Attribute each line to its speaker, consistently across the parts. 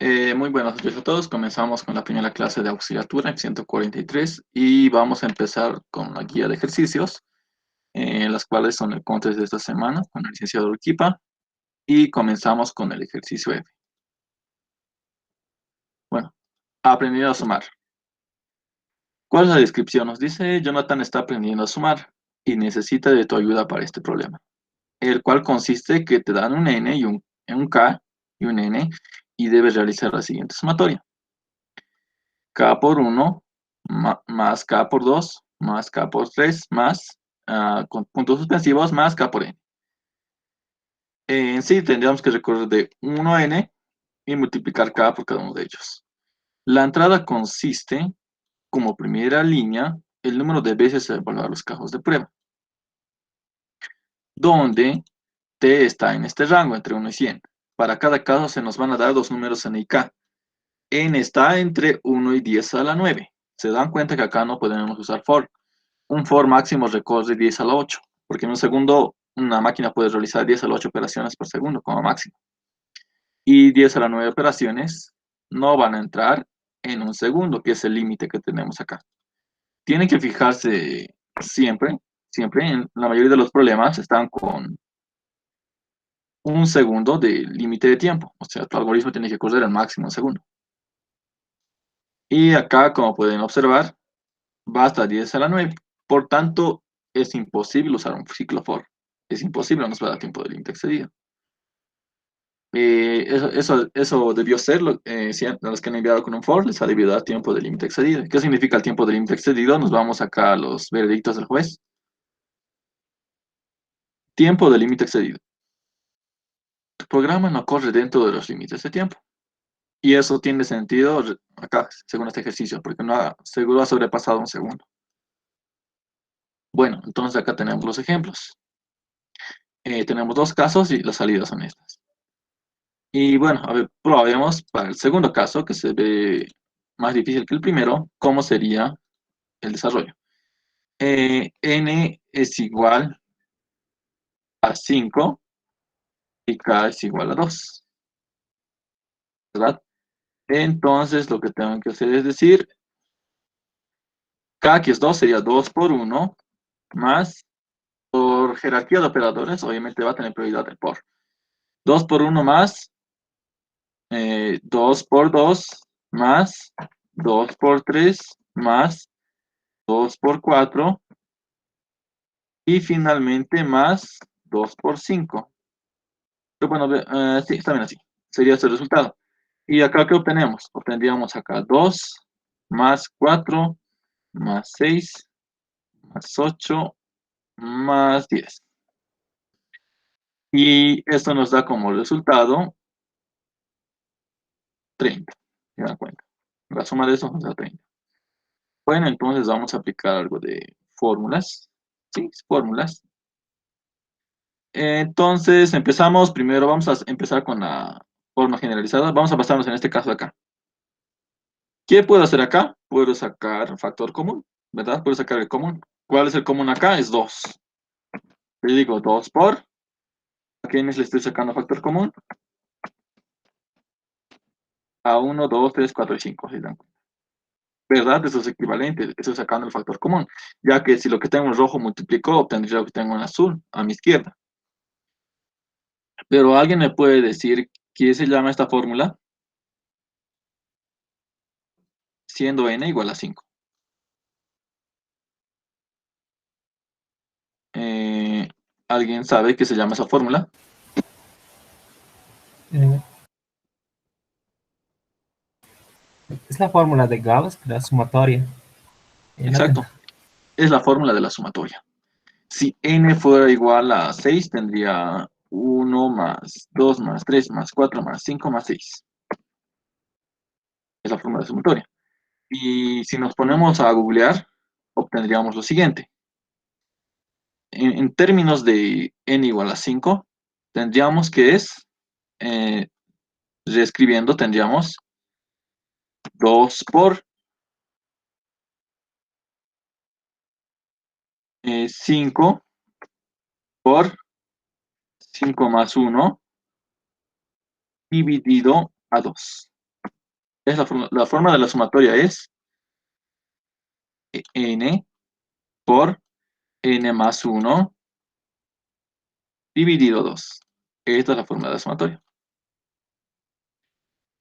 Speaker 1: Muy buenos días a todos. Comenzamos con la primera clase de auxiliatura en 143 y vamos a empezar con la guía de ejercicios, las cuales son el contest de esta semana con el licenciado Urquipa, y comenzamos con el ejercicio F. Bueno, aprendiendo a sumar. ¿Cuál es la descripción? Nos dice: Jonathan está aprendiendo a sumar y necesita de tu ayuda para este problema, el cual consiste que te dan un n y un k y un n y debes realizar la siguiente sumatoria: k por 1 más k por 2 más k por 3 más con puntos suspensivos más k por n. En sí tendríamos que recorrer de 1 a n y multiplicar k por cada uno de ellos. La entrada consiste, como primera línea, el número de veces a evaluar los cajos de prueba, donde t está en este rango entre 1 y 100. Para cada caso se nos van a dar dos números n y k. N está entre 1 y 10 a la 9. Se dan cuenta que acá no podemos usar for. Un for máximo recorre 10 a la 8, porque en un segundo una máquina puede realizar 10 a la 8 operaciones por segundo como máximo. Y 10 a la 9 operaciones no van a entrar en un segundo, que es el límite que tenemos acá. Tienen que fijarse siempre, en la mayoría de los problemas están con un segundo de límite de tiempo. O sea, tu algoritmo tiene que correr al máximo un segundo. Y acá, como pueden observar, va hasta 10 a la 9. Por tanto, es imposible usar un ciclo for. Es imposible, no nos va a dar tiempo de límite excedido. Eso debió ser, si a los que han enviado con un for, les ha debido dar tiempo de límite excedido. ¿Qué significa el tiempo de límite excedido? Nos vamos acá a los veredictos del juez. Tiempo de límite excedido. Tu programa no corre dentro de los límites de tiempo. Y eso tiene sentido acá, según este ejercicio, porque seguro ha sobrepasado un segundo. Bueno, entonces acá tenemos los ejemplos. Tenemos dos casos y las salidas son estas. Y bueno, a ver, probemos para el segundo caso, que se ve más difícil que el primero, cómo sería el desarrollo. N es igual a 5 y K es igual a 2, ¿verdad? Entonces lo que tengo que hacer es decir, K, que es 2, sería 2 por 1, más, por jerarquía de operadores, obviamente va a tener prioridad el por. 2 por 1 más 2 por 2 más 2 por 3 más 2 por 4 y finalmente más 2 por 5. Pero bueno, sí, está bien así. Sería ese el resultado. ¿Y acá qué obtenemos? Obtendríamos acá 2 más 4 más 6 más 8 más 10. Y esto nos da como resultado 30. ¿Se dan cuenta? La suma de eso nos da 30. Bueno, entonces vamos a aplicar algo de fórmulas. Sí, fórmulas. Entonces empezamos, primero vamos a empezar con la forma generalizada. Vamos a basarnos en este caso de acá. ¿Qué puedo hacer acá? Puedo sacar factor común, ¿verdad? Puedo sacar el común. ¿Cuál es el común acá? Es 2. Le digo 2 por, ¿a quiénes le estoy sacando factor común? A 1, 2, 3, 4 y 5. ¿Sí dan cuenta? ¿Verdad? Eso es equivalente, estoy sacando el factor común, ya que si lo que tengo en rojo multiplicó, obtendría lo que tengo en azul, a mi izquierda. Pero alguien me puede decir qué se llama esta fórmula, siendo n igual a 5. ¿Alguien sabe qué se llama esa fórmula?
Speaker 2: Eh, es la fórmula de Gauss, la sumatoria. No
Speaker 1: Exacto, es la fórmula de la sumatoria. Si n fuera igual a 6, tendría 1 más 2 más 3 más 4 más 5 más 6. Es la fórmula de sumatoria. Y si nos ponemos a googlear, obtendríamos lo siguiente. En términos de n igual a 5, tendríamos que eh, reescribiendo, tendríamos 2 por 5 por 5 más 1 dividido a 2. Es la forma de la sumatoria es n por n más 1 dividido 2. Esta es la forma de la sumatoria.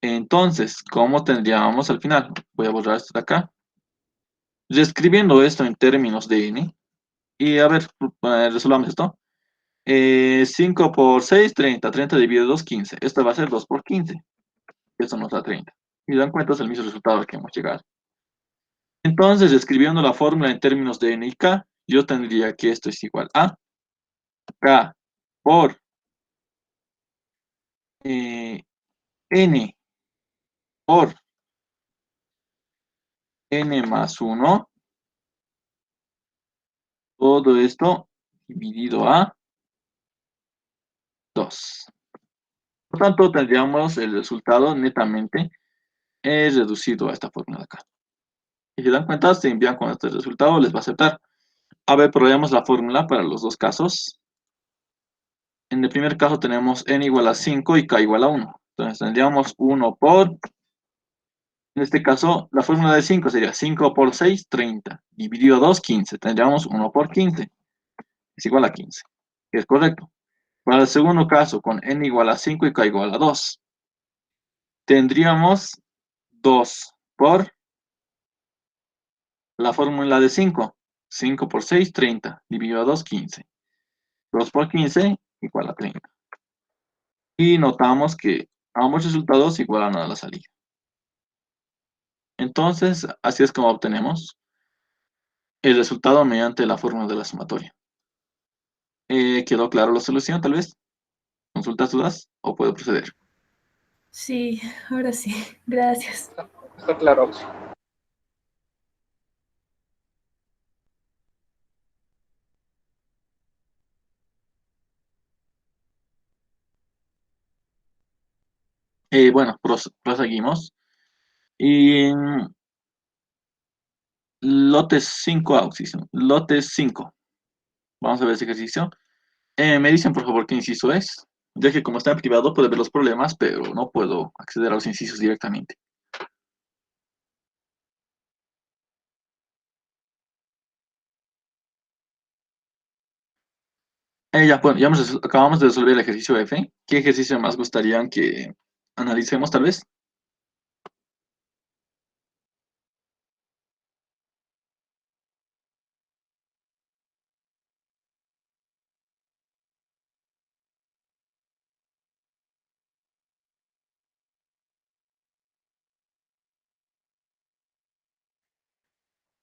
Speaker 1: Entonces, ¿cómo tendríamos al final? Voy a borrar esto de acá. Reescribiendo esto en términos de n. Y a ver, resolvamos esto. 5 por 6, 30. 30 dividido 2, 15. Esto va a ser 2 por 15. Esto nos da 30. Y dan cuenta, es el mismo resultado al que hemos llegado. Entonces, escribiendo la fórmula en términos de n y k, yo tendría que esto es igual a k por n por n más 1, todo esto dividido a 2. Por tanto, tendríamos el resultado netamente reducido a esta fórmula de acá. Y si dan cuenta, se envían con este resultado, les va a aceptar. A ver, probemos la fórmula para los dos casos. En el primer caso tenemos n igual a 5 y k igual a 1. Entonces tendríamos 1 por, en este caso, la fórmula de 5 sería 5 por 6, 30. Dividido 2, 15. Tendríamos 1 por 15. Es igual a 15. Es correcto. Para el segundo caso, con n igual a 5 y k igual a 2, tendríamos 2 por la fórmula de 5. 5 por 6, 30. Dividido 2, 15. 2 por 15 igual a 30. Y notamos que ambos resultados igualan a la salida. Entonces, así es como obtenemos el resultado mediante la fórmula de la sumatoria. ¿Quedó claro la solución, tal vez? ¿Consultas, dudas? ¿O puedo proceder?
Speaker 3: Sí, ahora sí. Gracias.
Speaker 4: Está claro.
Speaker 1: Bueno, proseguimos. Y lotes 5 auxilios. Lotes 5. Vamos a ver ese ejercicio. Me dicen, por favor, qué inciso es. Ya que como está en privado, puedo ver los problemas, pero no puedo acceder a los incisos directamente. Ya, bueno, acabamos de resolver el ejercicio F. ¿Qué ejercicio más gustarían que analicemos, tal vez?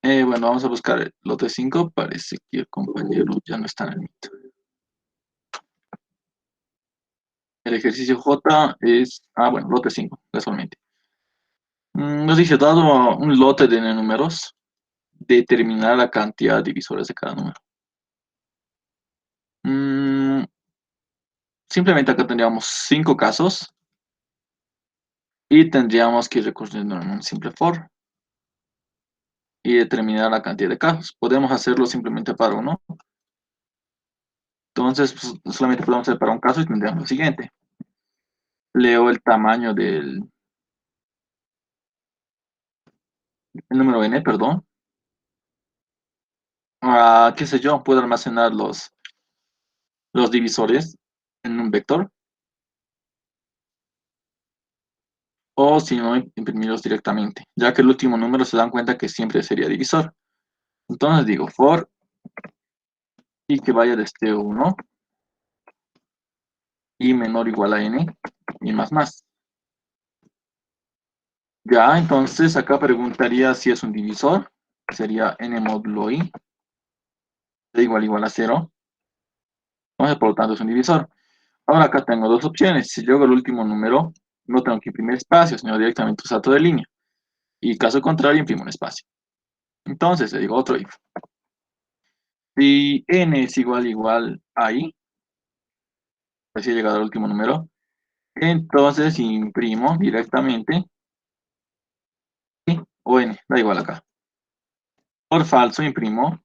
Speaker 1: Bueno, vamos a buscar el lote 5. Parece que el compañero ya no está en el mito. El ejercicio J es... bueno, lote 5, casualmente. Nos dice, dado un lote de n números, determinar la cantidad de divisores de cada número. Simplemente acá tendríamos 5 casos y tendríamos que ir recurriendo en un simple for y determinar la cantidad de casos. Podemos hacerlo simplemente para uno. Entonces, pues, solamente podemos hacer para un caso y tendríamos lo siguiente. Leo el tamaño del el número n, perdón. Qué sé yo, puedo almacenar los divisores en un vector. O si no, imprimirlos directamente, ya que el último número se dan cuenta que siempre sería divisor. Entonces digo for y que vaya desde 1 y menor o igual a n y más. Ya, entonces acá preguntaría si es un divisor. Sería n módulo i de igual a 0. Entonces, por lo tanto, es un divisor. Ahora acá tengo dos opciones. Si yo hago el último número, no tengo que imprimir espacio, sino directamente un salto de línea. Y caso contrario, imprimo un espacio. Entonces, le digo otro if. Si n es igual a i, así he llegado al último número, entonces imprimo directamente i o n, da igual acá. Por falso imprimo,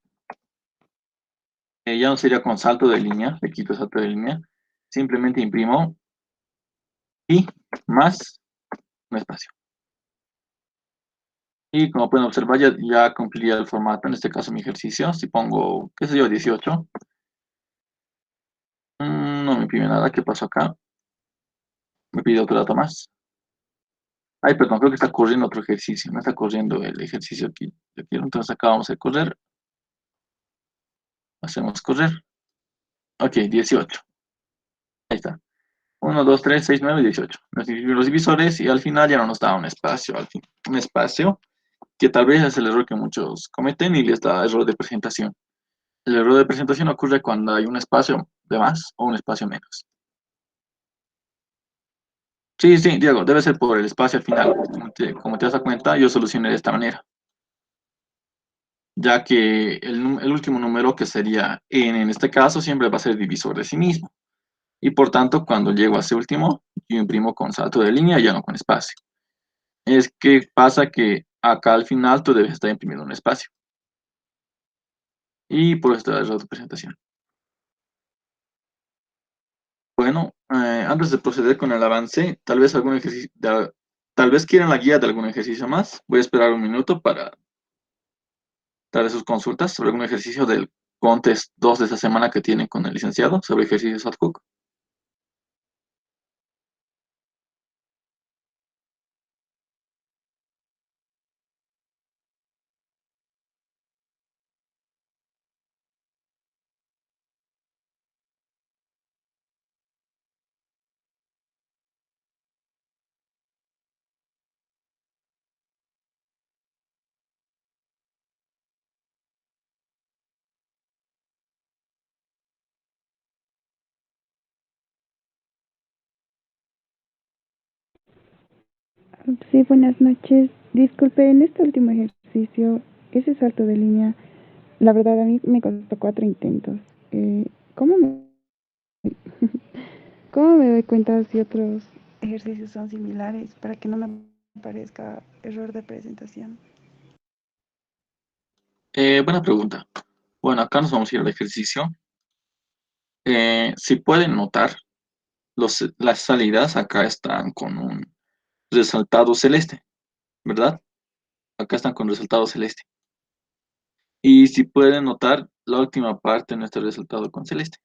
Speaker 1: ya no sería con salto de línea, le quito salto de línea, simplemente imprimo i más un espacio. Y como pueden observar, ya cumpliría el formato, en este caso mi ejercicio. Si pongo, qué sé yo, 18, no me pide nada. ¿Qué pasó acá? Me pide otro dato más. Ay, perdón, creo que está corriendo otro ejercicio. No está corriendo el ejercicio que yo quiero. Entonces acá vamos a correr. Hacemos correr. Ok, 18. Ahí está. 1, 2, 3, 6, 9, 18. Nos dividimos los divisores y al final ya no nos da un espacio. Al fin, un espacio que tal vez es el error que muchos cometen y les da error de presentación. El error de presentación ocurre cuando hay un espacio de más o un espacio menos. Sí, sí, Diego, debe ser por el espacio al final. Como te das cuenta, yo solucioné de esta manera, ya que el último número, que sería n en este caso, siempre va a ser divisor de sí mismo. Y por tanto, cuando llego a ese último, yo imprimo con salto de línea, ya no con espacio. Es que pasa que acá al final tú debes estar imprimiendo un espacio. Y por esto es otra presentación. Bueno, antes de proceder con el avance, tal vez algún ejercicio, tal vez quieran la guía de algún ejercicio más. Voy a esperar un minuto para darle sus consultas sobre algún ejercicio del Contest 2 de esta semana que tienen con el licenciado sobre ejercicios ad hoc.
Speaker 4: Sí, buenas noches. Disculpe, en este último ejercicio, ese salto de línea, la verdad a mí me costó 4 intentos. ¿Cómo me, cómo me doy cuenta si otros ejercicios son similares para que no me parezca error de presentación?
Speaker 1: Buena pregunta. Bueno, acá nos vamos a ir al ejercicio. Si pueden notar, las salidas acá están con un resaltado celeste, ¿verdad? Acá están con resaltado celeste. Y si pueden notar, la última parte no está resaltado con celeste,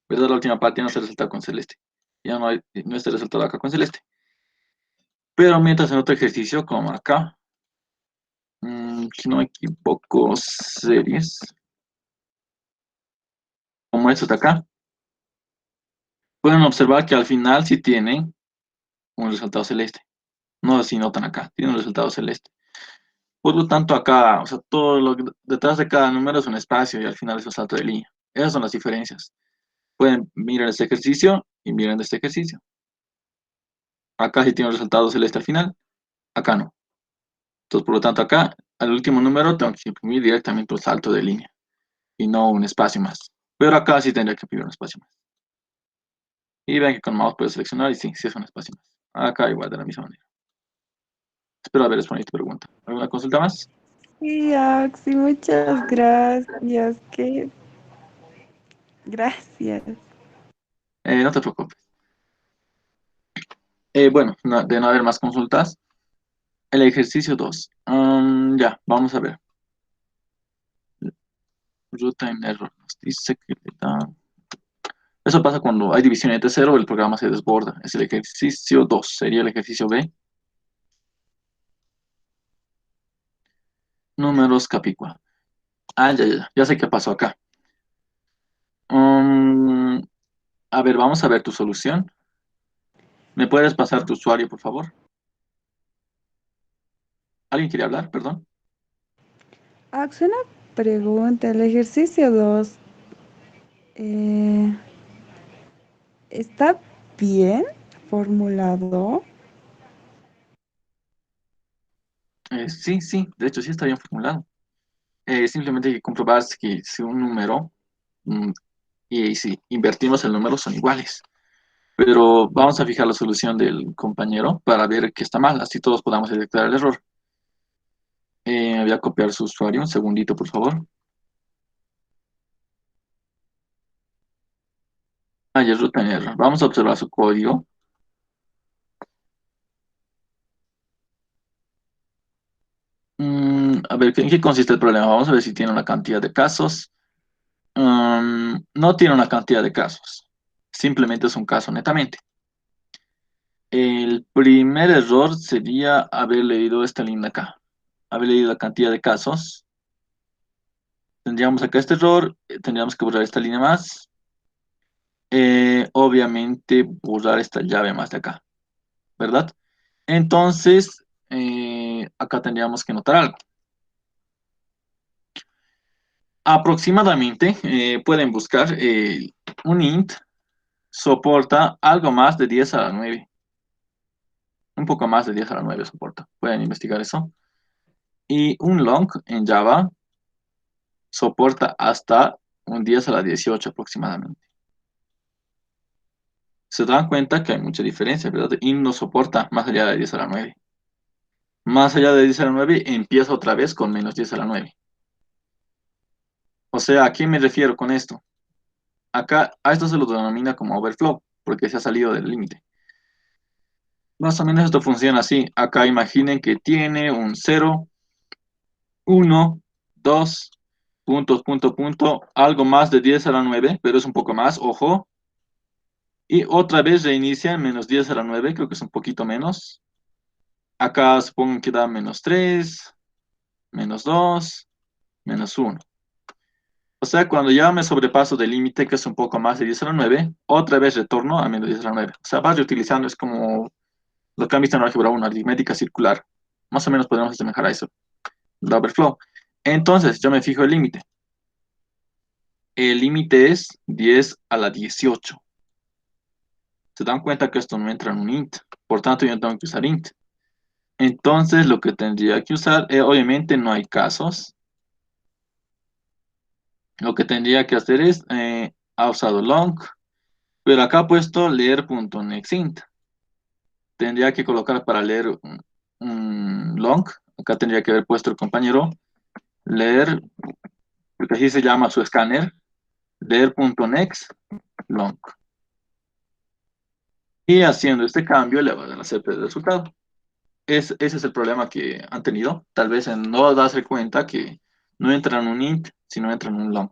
Speaker 1: ¿verdad? La última parte no está resaltada con celeste. Ya no está resaltado acá con celeste. Pero mientras en otro ejercicio, como acá, si no me equivoco, series, como estos de acá, pueden observar que al final sí tienen un resultado celeste. No sé si notan acá, tiene un resultado celeste. Por lo tanto, acá, o sea, todo lo que detrás de cada número es un espacio y al final es un salto de línea. Esas son las diferencias. Pueden mirar este ejercicio y miren este ejercicio. Acá sí tiene un resultado celeste al final, acá no. Entonces, por lo tanto, acá, al último número, tengo que imprimir directamente un salto de línea y no un espacio más. Pero acá sí tendría que imprimir un espacio más. Y ven que con mouse puedo seleccionar y sí, sí es un espacio más. Acá igual, de la misma manera. Espero haber respondido tu pregunta. ¿Alguna consulta más?
Speaker 4: Sí, Axi, muchas gracias. Qué gracias.
Speaker 1: No te preocupes. Bueno, de no haber más consultas, el ejercicio 2. Ya, vamos a ver. Ruta en error. Nos dice que le da. Eso pasa cuando hay división entre cero, el programa se desborda. Es el ejercicio 2. Sería el ejercicio B. Números Capicua. Ya sé qué pasó acá. Mm, a ver, vamos a ver tu solución. ¿Me puedes pasar tu usuario, por favor? ¿Alguien quiere hablar? Perdón.
Speaker 4: Axi, una pregunta. El ejercicio 2 ¿está bien formulado?
Speaker 1: Sí, sí, de hecho sí está bien formulado. Simplemente hay que comprobar que si un número mm, y si invertimos el número son iguales. Pero vamos a fijar la solución del compañero para ver qué está mal, así todos podamos detectar el error. Voy a copiar su usuario, un segundito, por favor. Ah, ya es root en error. Vamos a observar su código. A ver, ¿en qué consiste el problema? Vamos a ver si tiene una cantidad de casos. No tiene una cantidad de casos. Simplemente es un caso netamente. El primer error sería haber leído esta línea acá. Haber leído la cantidad de casos. Tendríamos acá este error. Tendríamos que borrar esta línea más. Obviamente borrar esta llave más de acá, ¿verdad? Entonces, acá tendríamos que notar algo. Aproximadamente, pueden buscar un int soporta algo más de 10 a la 9. Un poco más de 10 a la 9 soporta. Pueden investigar eso. Y un long en Java soporta hasta un 10 a la 18 aproximadamente. Se dan cuenta que hay mucha diferencia, ¿verdad? Int no soporta más allá de 10 a la 9. Más allá de 10 a la 9 empieza otra vez con menos 10 a la 9. O sea, ¿a qué me refiero con esto? Acá, a esto se lo denomina como overflow, porque se ha salido del límite. Más o menos esto funciona así. Acá imaginen que tiene un 0, 1, 2, puntos, punto, punto, algo más de 10 a la 9, pero es un poco más, ojo. Y otra vez reinicia en menos 10 a la 9, creo que es un poquito menos. Acá supongo que da menos 3, menos 2, menos 1. O sea, cuando ya me sobrepaso del límite, que es un poco más de 10 a la 9, otra vez retorno a menos 10 a la 9. O sea, vas reutilizando, es como lo que han visto en álgebra 1, aritmética circular. Más o menos podemos asemejar a eso, el overflow. Entonces, yo me fijo el límite. El límite es 10 a la 18. Se dan cuenta que esto no entra en un int. Por tanto, yo no tengo que usar int. Entonces, lo que tendría que usar, obviamente no hay casos. Lo que tendría que hacer es, ha usado long, pero acá ha puesto leer.nextInt. Tendría que colocar para leer un long. Acá tendría que haber puesto el compañero leer, porque así se llama su escáner, leer.next long. Y haciendo este cambio le va a dar el resultado. Ese es el problema que han tenido. Tal vez en no darse cuenta que no entra en un int, sino entra en un long.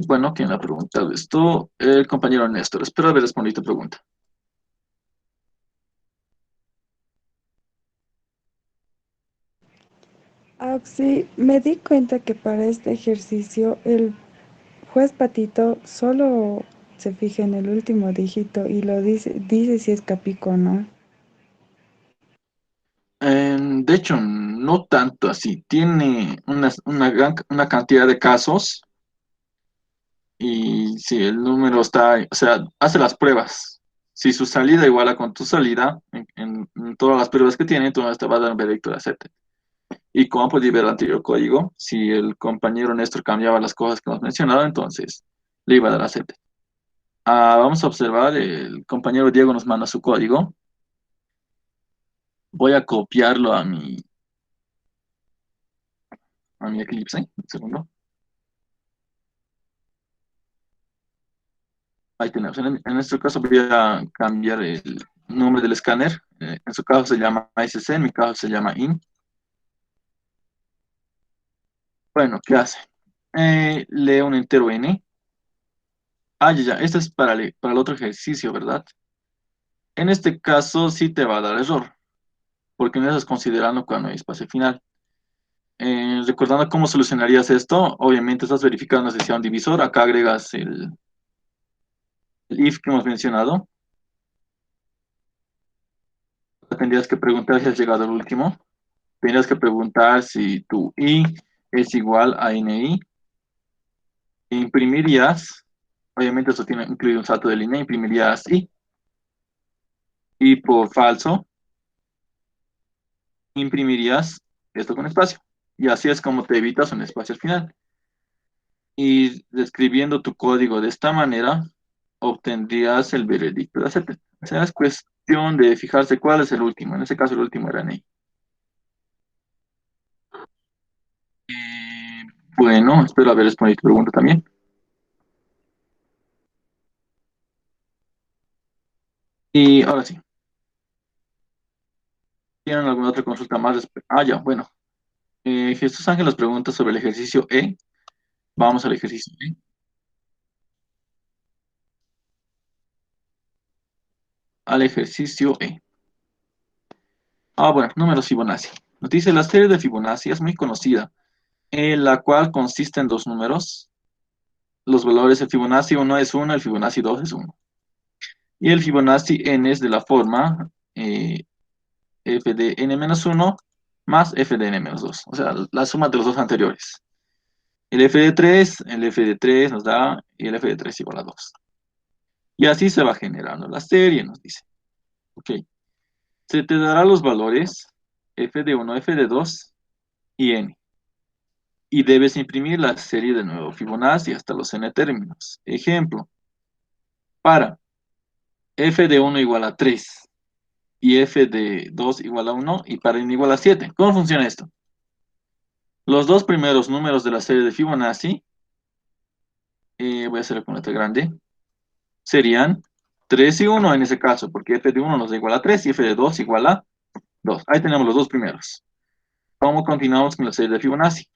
Speaker 1: Bueno, ¿quién ha preguntado esto? El compañero Néstor. Espero haber respondido tu pregunta.
Speaker 4: Ah, sí, me di cuenta que para este ejercicio el juez Patito solo se fija en el último dígito y lo dice si es capico o no.
Speaker 1: De hecho, no tanto así. Tiene una cantidad de casos y si el número está, o sea, hace las pruebas. Si su salida iguala con tu salida en todas las pruebas que tiene, entonces te va a dar un veredicto de acepte. Y como podéis ver el anterior código, si el compañero Néstor cambiaba las cosas que hemos mencionado, entonces le iba a dar acepte. Vamos a observar, el compañero Diego nos manda su código. Voy a copiarlo a mi Eclipse, un segundo. Ahí tenemos. En nuestro caso voy a cambiar el nombre del escáner. En su caso se llama SC, en mi caso se llama IN. Bueno, ¿qué hace? Lee un entero N. Ya. Esto es para el otro ejercicio, ¿verdad? En este caso sí te va a dar error, porque no estás considerando cuando hay espacio final. Recordando cómo solucionarías esto, obviamente estás verificando si sea un divisor. Acá agregas el if que hemos mencionado. Tendrías que preguntar si has llegado al último. Tendrías que preguntar si tu i es igual a ni. Imprimirías, obviamente esto tiene incluido un salto de línea, imprimirías i. Y por falso, imprimirías esto con espacio. Y así es como te evitas un espacio al final. Y describiendo tu código de esta manera, obtendrías el veredicto de acepte. O sea, es cuestión de fijarse cuál es el último. En este caso, el último era ni. Bueno, espero haber respondido tu pregunta también. Y ahora sí. ¿Tienen alguna otra consulta más? Ya, bueno. Jesús Ángel nos pregunta sobre el ejercicio E. Vamos al ejercicio E. Al ejercicio E. Bueno, números Fibonacci. Nos dice la serie de Fibonacci es muy conocida, en la cual consiste en dos números. Los valores del Fibonacci 1 es 1, el Fibonacci 2 es 1. Y el Fibonacci n es de la forma f de n-1 más f de n-2. O sea, la suma de los dos anteriores. El f de 3 nos da, y el f de 3 igual a 2. Y así se va generando la serie, nos dice. Ok. Se te dará los valores f de 1, f de 2 y n. Y debes imprimir la serie de nuevo Fibonacci hasta los n términos. Ejemplo, para f de 1 igual a 3 y f de 2 igual a 1 y para n igual a 7. ¿Cómo funciona esto? Los dos primeros números de la serie de Fibonacci, voy a hacerlo con letra grande, serían 3 y 1 en ese caso, porque f de 1 nos da igual a 3 y f de 2 igual a 2. Ahí tenemos los dos primeros. ¿Cómo continuamos con la serie de Fibonacci?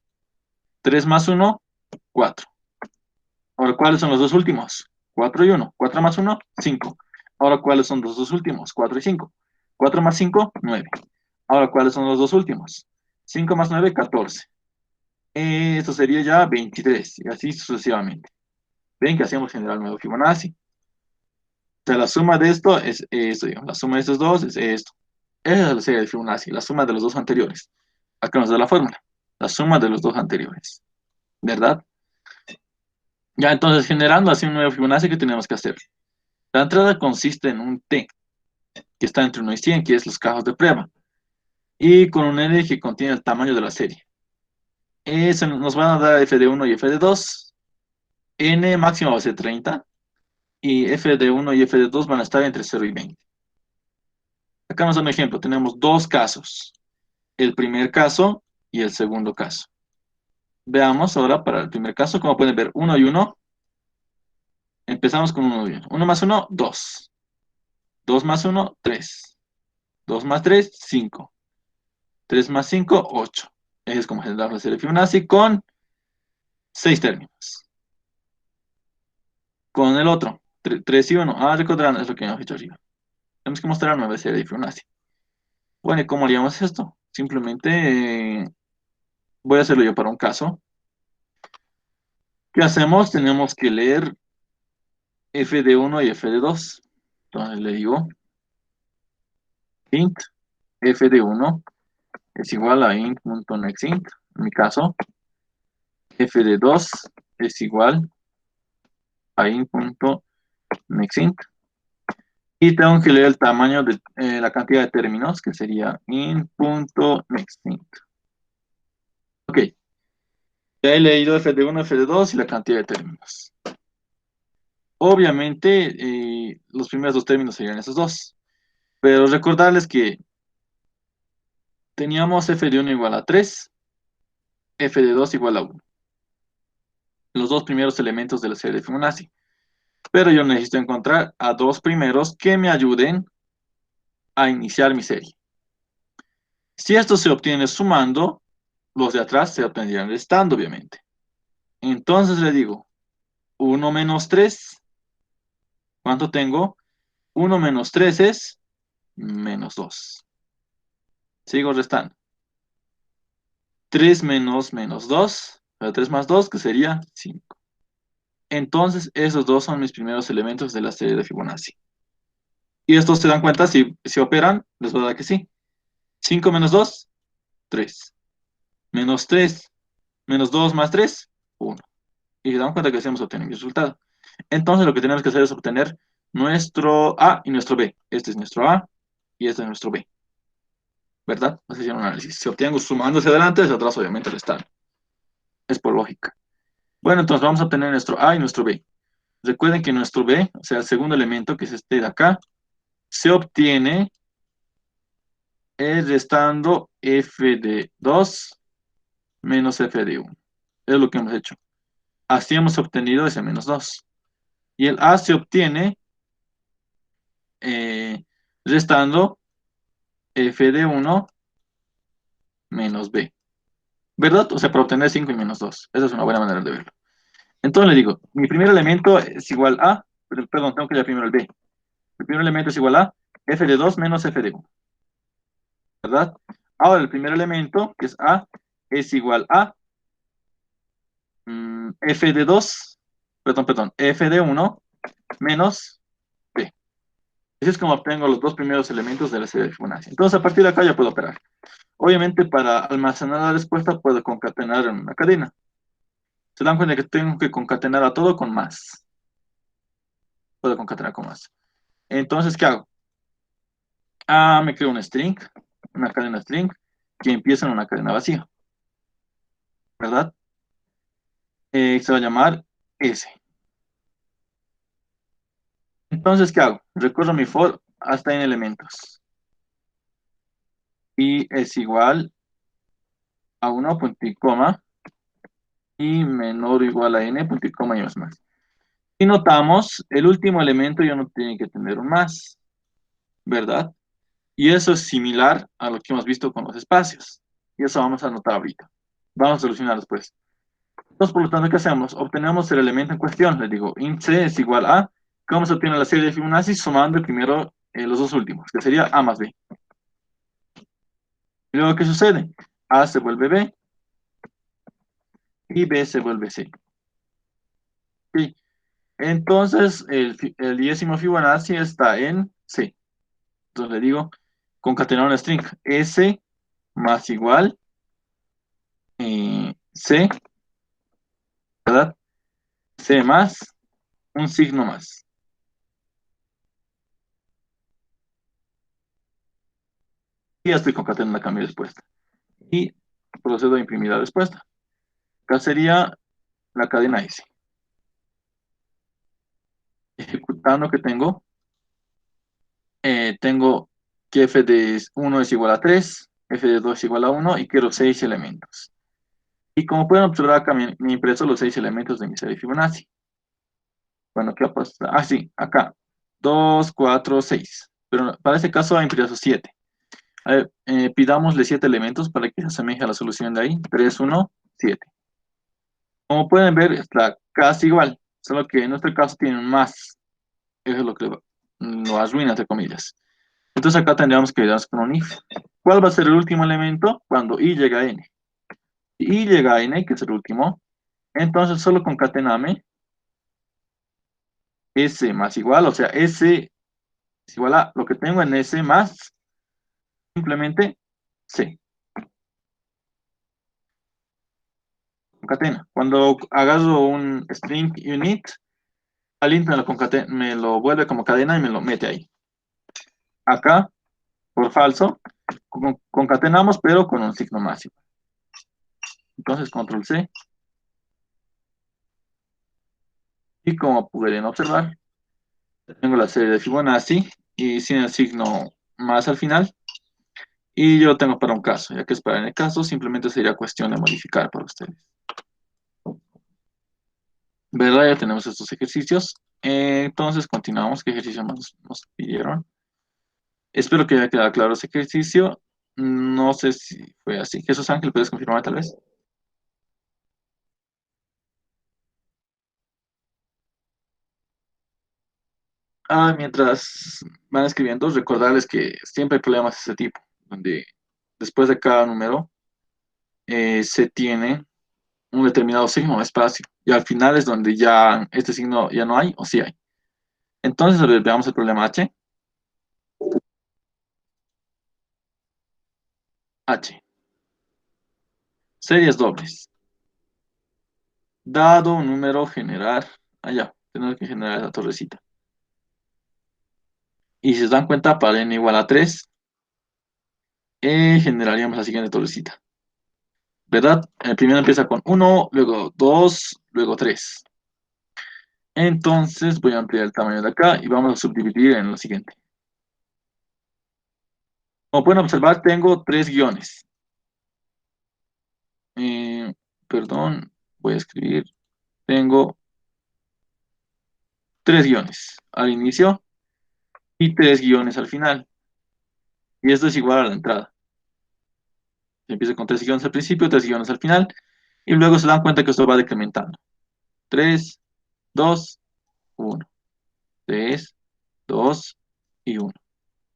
Speaker 1: 3 más 1, 4. Ahora, ¿cuáles son los dos últimos? 4 y 1. 4 más 1, 5. Ahora, ¿cuáles son los dos últimos? 4 y 5. 4 más 5, 9. Ahora, ¿cuáles son los dos últimos? 5 más 9, 14. Esto sería ya 23, y así sucesivamente. Ven que hacemos generar nuevo Fibonacci. O sea, la suma de esto es esto, digamos. La suma de estos dos es esto. Esa es la serie de Fibonacci, la suma de los dos anteriores. Acá nos da la fórmula. La suma de los dos anteriores. ¿Verdad? Ya, entonces, generando así un nuevo Fibonacci, ¿qué tenemos que hacer? La entrada consiste en un T, que está entre 1 y 100, que es los cajos de prueba, y con un N que contiene el tamaño de la serie. Eso nos van a dar f de 1 y f de 2. N máximo va a ser 30, y f de 1 y f de 2 van a estar entre 0 y 20. Acá nos da un ejemplo. Tenemos dos casos. El primer caso y el segundo caso. Veamos ahora para el primer caso. Como pueden ver, 1 y 1. Empezamos con 1 y 1. 1 más 1, 2. 2 más 1, 3. 2 más 3, 5. 3 más 5, 8. Ese es como generar la serie de Fibonacci con 6 términos. Con el otro, 3 y 1. Recordarán, es lo que hemos hecho arriba. Tenemos que mostrar una nueva serie de Fibonacci. Bueno, ¿y cómo haríamos esto? Simplemente voy a hacerlo yo para un caso. ¿Qué hacemos? Tenemos que leer f de 1 y f de 2. Entonces le digo int f de 1 es igual a int.nextInt. En mi caso, f de 2 es igual a int.nextInt. Y tengo que leer el tamaño de la cantidad de términos, que sería int.nextInt. Ok. Ya he leído f de 1, f de 2 y la cantidad de términos. Obviamente, los primeros dos términos serían esos dos. Pero recordarles que teníamos f de 1 igual a 3, f de 2 igual a 1. Los dos primeros elementos de la serie de Fibonacci. Pero yo necesito encontrar a dos primeros que me ayuden a iniciar mi serie. Si esto se obtiene sumando, los de atrás se obtendrían restando, obviamente. Entonces le digo, 1 menos 3, ¿cuánto tengo? 1 menos 3 es menos 2. Sigo restando. 3 menos menos 2, 3 más 2, que sería 5. Entonces, esos dos son mis primeros elementos de la serie de Fibonacci. Y estos se dan cuenta, si operan, les voy a dar que sí. 5 menos 2, 3. Menos 3, menos 2 más 3, 1. Y se dan cuenta que hacemos obtener mi resultado. Entonces, lo que tenemos que hacer es obtener nuestro A y nuestro B. Este es nuestro A y este es nuestro B. ¿Verdad? Así es un análisis. Si obtengo sumando hacia adelante, hacia atrás, obviamente, restar. Es por lógica. Bueno, entonces vamos a obtener nuestro A y nuestro B. Recuerden que nuestro B, o sea, el segundo elemento, que es este de acá, se obtiene restando f de 2 menos f de 1. Es lo que hemos hecho. Así hemos obtenido ese menos 2. Y el A se obtiene restando f de 1 menos b. ¿Verdad? O sea, para obtener 5 y menos 2. Esa es una buena manera de verlo. Entonces le digo, mi primer elemento es igual a, perdón, tengo que ir primero al b. El primer elemento es igual a f de 2 menos f de 1. ¿Verdad? Ahora el primer elemento, que es a, es igual a f de 2, perdón, f de 1 menos b. Así es como obtengo los dos primeros elementos de la serie de Fibonacci. Entonces, a partir de acá ya puedo operar. Obviamente, para almacenar la respuesta, puedo concatenar en una cadena. Se dan cuenta que tengo que concatenar a todo con más. Puedo concatenar con más. Entonces, ¿qué hago? Me creo un string, una cadena string, que empieza en una cadena vacía. ¿Verdad? Se va a llamar S. Entonces, ¿qué hago? Recorro mi for hasta en elementos. Y es igual a 1 punto y coma y menor o igual a n punto y coma y más. Y notamos, el último elemento ya no tiene que tener un más, ¿verdad? Y eso es similar a lo que hemos visto con los espacios. Y eso vamos a notar ahorita. Vamos a solucionar después. Entonces, por lo tanto, ¿qué hacemos? Obtenemos el elemento en cuestión. Les digo, int c es igual a, ¿cómo se obtiene la serie de Fibonacci? Sumando primero los dos últimos, que sería a más b. Y luego, ¿qué sucede? A se vuelve b y b se vuelve c. ¿Sí? Entonces, el diésimo Fibonacci está en c. Entonces le digo, concatenar una string s más igual c, ¿verdad? C más un signo más. Y ya estoy concatenando acá mi respuesta. Y procedo a imprimir la respuesta. Acá sería la cadena S. Ejecutando que tengo que f de 1 es igual a 3, f de 2 es igual a 1 y quiero 6 elementos. Y como pueden observar acá, me impreso los 6 elementos de mi serie Fibonacci. Bueno, ¿qué va a pasar? Ah, sí, acá. 2, 4, 6. Pero para este caso ha impreso 7. A ver, pidámosle 7 elementos para que se asemeje a la solución de ahí. 3, 1, 7. Como pueden ver, está casi igual. Solo que en nuestro caso tienen más. Eso es lo que lo arruina, entre comillas. Entonces acá tendríamos que ayudarnos con un if. ¿Cuál va a ser el último elemento? Cuando i llega a n. Si i llega a n, que es el último, entonces solo concatename s más igual, o sea, s es igual a lo que tengo en s más simplemente c. Concatena. Cuando agarro un string unit, al int me lo vuelve como cadena y me lo mete ahí. Acá, por falso, concatenamos, pero con un signo más. Entonces, control C. Y como pueden observar, tengo la serie de Fibonacci y sin el signo más al final. Y yo tengo para un caso, ya que es para en el caso, simplemente sería cuestión de modificar para ustedes. ¿Verdad? Ya tenemos estos ejercicios. Entonces, continuamos. ¿Qué ejercicio nos pidieron? Espero que haya quedado claro ese ejercicio. No sé si fue así. Jesús Ángel, ¿puedes confirmar tal vez? Mientras van escribiendo, recordarles que siempre hay problemas de ese tipo, donde después de cada número se tiene un determinado signo o espacio, y al final es donde ya este signo ya no hay o sí hay. Entonces, a ver, veamos el problema H. H. Series dobles. Dado un número generar, allá, tenemos que generar esa torrecita. Y si se dan cuenta, para n igual a 3, generaríamos la siguiente torrecita. ¿Verdad? El primero empieza con 1, luego 2, luego 3. Entonces voy a ampliar el tamaño de acá y vamos a subdividir en lo siguiente. Como pueden observar, tengo 3 guiones. Perdón, voy a escribir. Tengo 3 guiones al inicio y 3 guiones al final. Y esto es igual a la entrada. Se empieza con 3 guiones al principio, 3 guiones al final, y luego se dan cuenta que esto va decrementando. 3, 2, 1. 3, 2 y 1.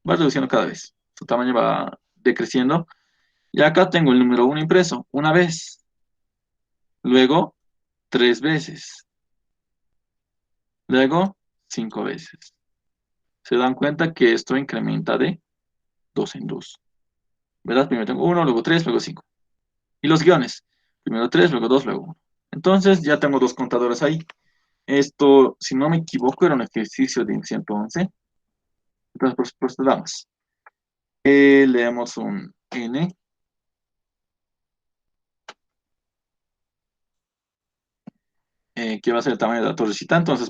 Speaker 1: Va reduciendo cada vez. Su tamaño va decreciendo. Y acá tengo el número 1 impreso una vez. Luego, 3 veces. Luego, 5 veces. Se dan cuenta que esto incrementa de 2 en 2. ¿Verdad? Primero tengo 1, luego 3, luego 5. Y los guiones. Primero 3, luego 2, luego 1. Entonces ya tengo dos contadores ahí. Esto, si no me equivoco, era un ejercicio de 111. Entonces, procedamos. Le damos un n. Que va a ser el tamaño de la torrecita. Entonces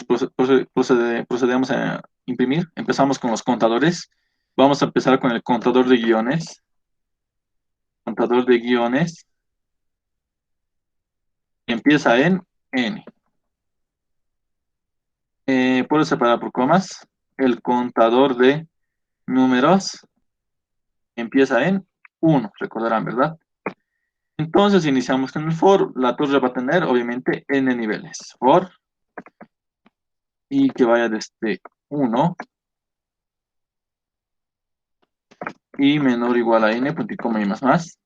Speaker 1: procedemos a imprimir. Empezamos con los contadores. Vamos a empezar con el contador de guiones. Contador de guiones. Empieza en n. Puedo separar por comas. El contador de números empieza en 1, recordarán, ¿verdad? Entonces iniciamos con el for. La torre va a tener, obviamente, n niveles. For. Y que vaya desde 1 y menor o igual a n, punto y coma y más.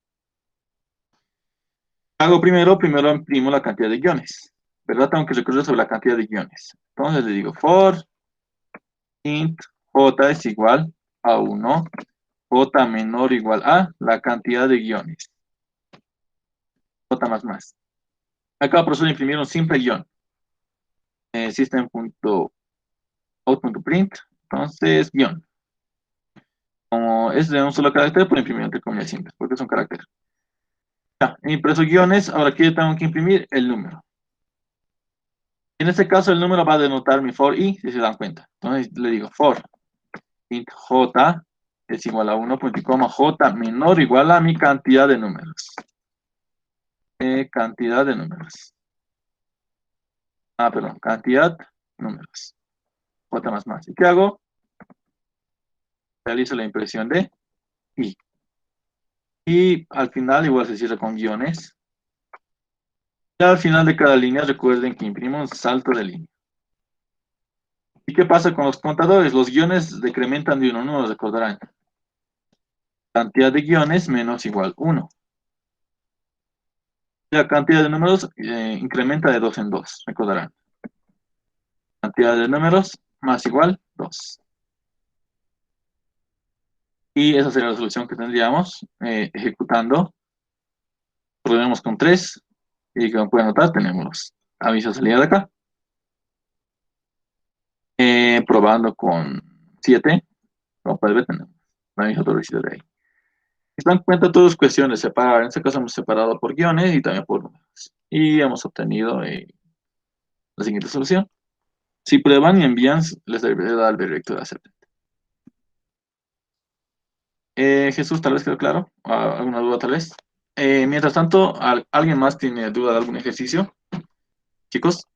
Speaker 1: Hago primero imprimo la cantidad de guiones, ¿verdad? Tengo que recurrir sobre la cantidad de guiones. Entonces le digo for int j es igual a 1, j menor o igual a la cantidad de guiones, j más. Acá procedo a imprimir un simple guión. System.out.print, entonces guión. Como es de un solo carácter, puedo imprimir entre comillas simples, porque es un carácter. Ya, he impreso guiones, ahora aquí tengo que imprimir el número. En este caso, el número va a denotar mi for i, si se dan cuenta. Entonces le digo for int j es igual a 1, punto y coma, j menor o igual a mi cantidad de números. Cantidad de números. Perdón, cantidad números. J más. ¿Y qué hago? Realizo la impresión de i. Y al final igual se cierra con guiones. Y al final de cada línea recuerden que imprimo un salto de línea. ¿Y qué pasa con los contadores? Los guiones decrementan de 1, no lo recordarán. Cantidad de guiones menos igual 1. La cantidad de números incrementa de 2 en 2, recordarán. Cantidad de números más igual 2. Y esa sería la solución que tendríamos ejecutando. Probemos con 3. Y como pueden notar, tenemos aviso de salida de acá. Probando con 7. Como pueden ver, tenemos la misma torrecida de ahí. Si se dan cuenta, todo es cuestión de separar. En este caso hemos separado por guiones y también por números. Y hemos obtenido la siguiente solución. Si prueban y envían, les debería dar el veredicto de acepte. Jesús, tal vez quedó claro. ¿Alguna duda tal vez? Mientras tanto, ¿alguien más tiene duda de algún ejercicio? Chicos.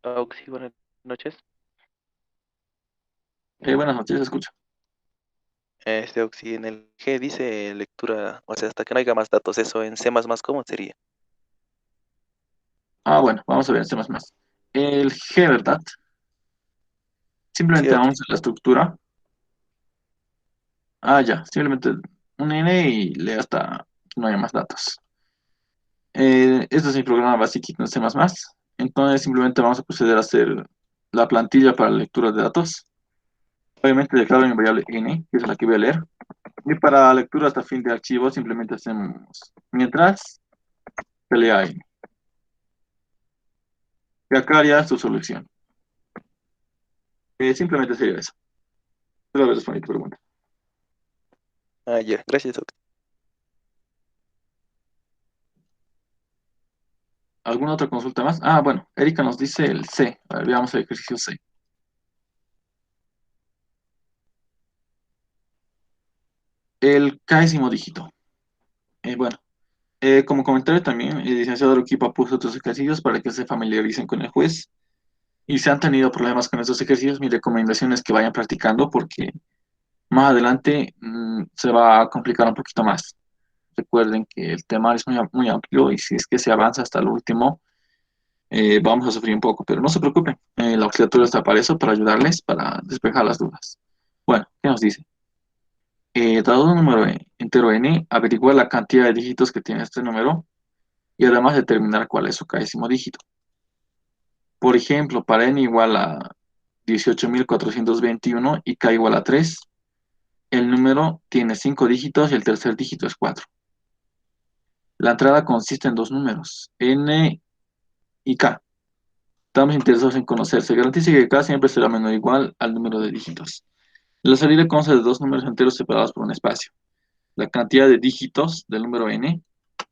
Speaker 5: Sí, buenas noches.
Speaker 1: Buenas noches, escucho.
Speaker 5: Oxy, en el G dice lectura, o sea, hasta que no haya más datos, eso en C++, ¿cómo sería?
Speaker 1: Bueno, vamos a ver, C++. El G, ¿verdad?
Speaker 5: Sí,
Speaker 1: Simplemente
Speaker 5: Oxy.
Speaker 1: vamos a la estructura. Ya, simplemente un N y lee hasta que no haya más datos. Este es mi programa básico en C++. Entonces simplemente vamos a proceder a hacer la plantilla para la lectura de datos. Obviamente declaro mi variable N, que es la que voy a leer. Y para lectura hasta fin de archivo simplemente hacemos mientras se lea N. Y acá haría su solución. Simplemente sería eso. Espero haber respondido tu pregunta.
Speaker 5: Ya, gracias, Oxy.
Speaker 1: ¿Alguna otra consulta más? Bueno, Erika nos dice el C. A ver, veamos el ejercicio C. el késimo dígito. Bueno, como comentario también, el licenciado Arequipa puso otros ejercicios para que se familiaricen con el juez. Y si han tenido problemas con estos ejercicios, mi recomendación es que vayan practicando porque más adelante se va a complicar un poquito más. Recuerden que el tema es muy amplio y si es que se avanza hasta el último, vamos a sufrir un poco, pero no se preocupen, la auxiliatura está para eso, para ayudarles, para despejar las dudas. Bueno, ¿qué nos dice? Dado un número entero n, averiguar la cantidad de dígitos que tiene este número y además determinar cuál es su késimo dígito. Por ejemplo, para n igual a 18.421 y k igual a 3, el número tiene 5 dígitos y el tercer dígito es 4. La entrada consiste en dos números, n y k. Estamos interesados en conocer. Se garantiza que k siempre será menor o igual al número de dígitos. La salida consta de dos números enteros separados por un espacio. La cantidad de dígitos del número n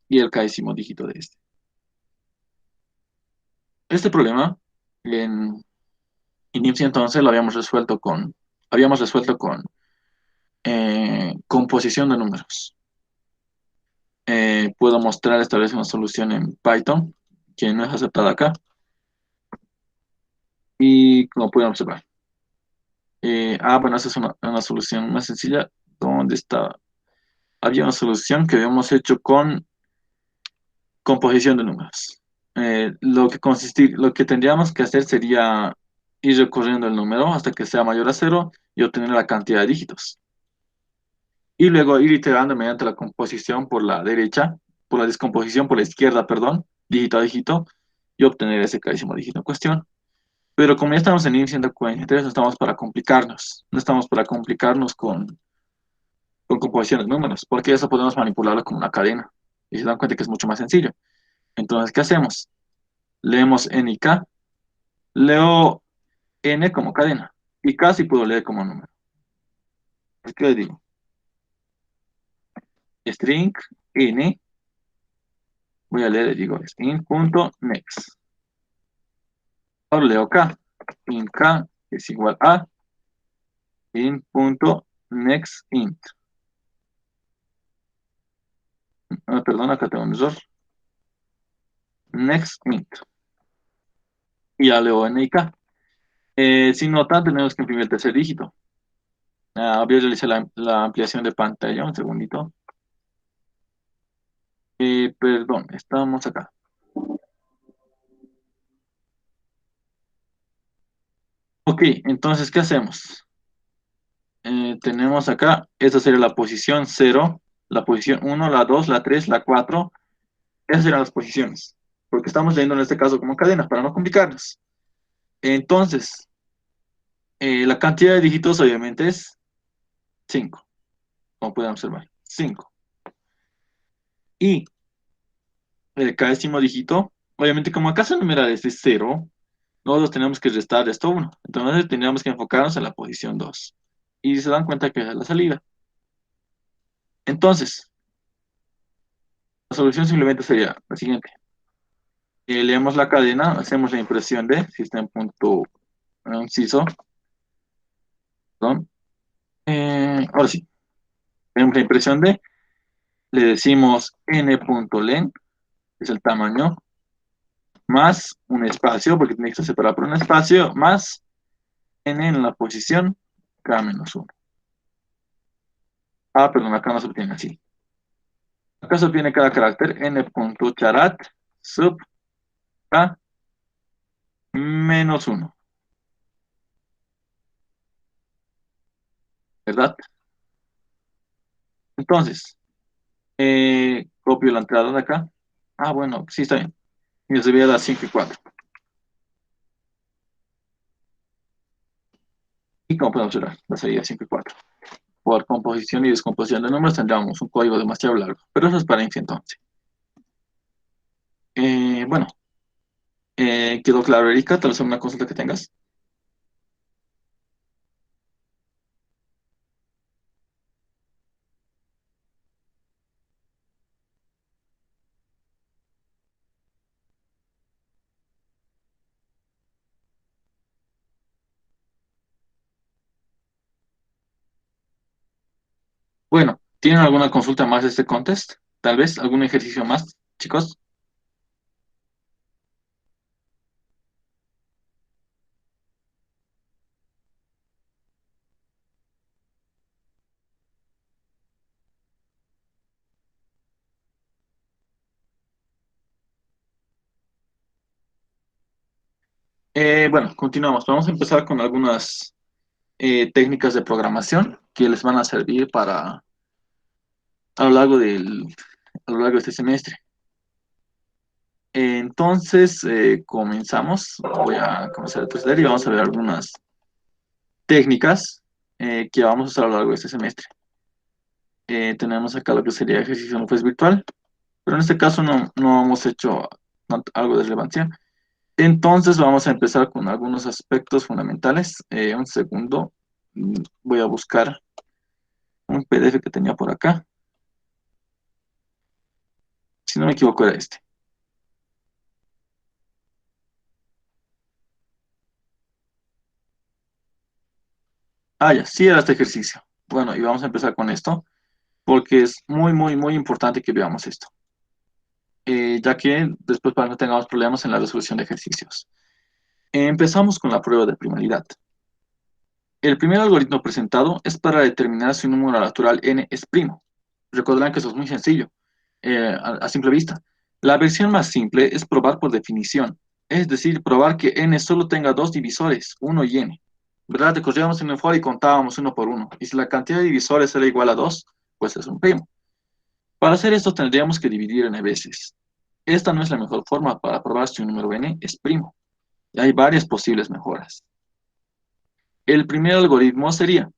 Speaker 1: y el késimo dígito de este. Este problema en inicio entonces lo habíamos resuelto con composición de números. Puedo mostrar esta vez una solución en Python que no es aceptada acá y como pueden observar. Bueno, esa es una solución más sencilla. ¿Dónde está? Había una solución que habíamos hecho con composición de números. Lo que tendríamos que hacer sería ir recorriendo el número hasta que sea mayor a cero y obtener la cantidad de dígitos. Y luego ir iterando mediante la composición por la derecha, por la descomposición por la izquierda, perdón, dígito a dígito, y obtener ese késimo dígito en cuestión. Pero como ya estamos en IN 143, no estamos para complicarnos. No estamos para complicarnos con composición de números, porque eso podemos manipularlo como una cadena. Y se dan cuenta que es mucho más sencillo. Entonces, ¿qué hacemos? Leemos n y k. Leo n como cadena. Y k sí puedo leer como número. Así que le digo, string n, voy a leer, le digo, string.next. Ahora leo k. In k es igual a in.nextInt. Perdón, acá tengo un error. NextInt. Y ya leo n y k. Sin notar, tenemos que imprimir el tercer dígito. Voy a realizar la ampliación de pantalla, un segundito. Perdón, estamos acá. Ok, entonces, ¿qué hacemos? Tenemos acá, esta sería la posición 0, la posición 1, la 2, la 3, la 4. Esas serán las posiciones, porque estamos leyendo en este caso como cadenas, para no complicarnos. Entonces, la cantidad de dígitos obviamente es 5, como pueden observar, 5. Y el késimo dígito, obviamente como acá se numera desde 0, nosotros tenemos que restar esto 1. Entonces tendríamos que enfocarnos en la posición 2. Y se dan cuenta que es la salida. Entonces, la solución simplemente sería la siguiente. Leemos la cadena, hacemos la impresión de system.inciso. Perdón. Ahora sí, tenemos la impresión de, le decimos n.len, que es el tamaño, más un espacio, porque tiene que estar separado por un espacio, más n en la posición k-1. Perdón, acá no se obtiene así. Acá se obtiene cada carácter n.charat sub k -1, ¿verdad? Entonces, copio la entrada de acá. Bueno, sí está bien. Y les voy a dar 5 y 4. Y como podemos observar, la salida 5 y 4. Por composición y descomposición de números tendríamos un código demasiado largo. Pero eso es para INFI entonces. Bueno, ¿quedó claro, Erika? Tal vez una consulta que tengas. Bueno, ¿Tienen alguna consulta más de este contest? Tal vez algún ejercicio más, chicos. Bueno, continuamos. Vamos a empezar con algunas técnicas de programación que les van a servir para a lo largo a lo largo de este semestre. Entonces, comenzamos. Voy a comenzar a proceder y vamos a ver algunas técnicas que vamos a usar a lo largo de este semestre. Tenemos acá lo que sería ejercicio en FES virtual, pero en este caso no hemos hecho algo de relevancia. Entonces, vamos a empezar con algunos aspectos fundamentales. Un segundo, voy a buscar un PDF que tenía por acá. Si no me equivoco, era este. Ah, ya, sí era este ejercicio. Bueno, y vamos a empezar con esto, porque es muy importante que veamos esto, ya que después para que no tengamos problemas en la resolución de ejercicios. Empezamos con la prueba de primalidad. El primer algoritmo presentado es para determinar si un número natural n es primo. Recordarán que eso es muy sencillo, a simple vista. La versión más simple es probar por definición, es decir, probar que n solo tenga dos divisores, 1 y n. ¿Verdad? Recorríamos en el for y contábamos uno por uno. Y si la cantidad de divisores era igual a 2, pues es un primo. Para hacer esto tendríamos que dividir n veces. Esta no es la mejor forma para probar si un número n es primo. Y hay varias posibles mejoras. El primer algoritmo sería,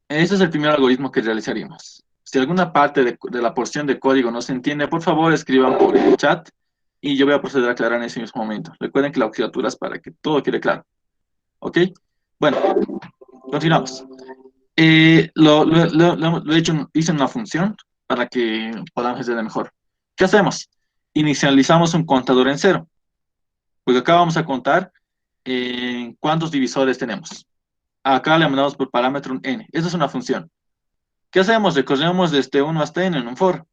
Speaker 1: este es el primer algoritmo que realizaríamos. Si alguna parte de la porción de código no se entiende, por favor escriban por el chat y yo voy a proceder a aclarar en ese mismo momento. Recuerden que la auxiliatura es para que todo quede claro. ¿Ok? Bueno, continuamos. Lo he hecho, hice una función para que podamos hacerlo mejor. ¿Qué hacemos? Inicializamos un contador en cero. Porque acá vamos a contar cuántos divisores tenemos. Acá le mandamos por parámetro un n. Esa es una función. ¿Qué hacemos? Recorremos desde 1 hasta n en un for.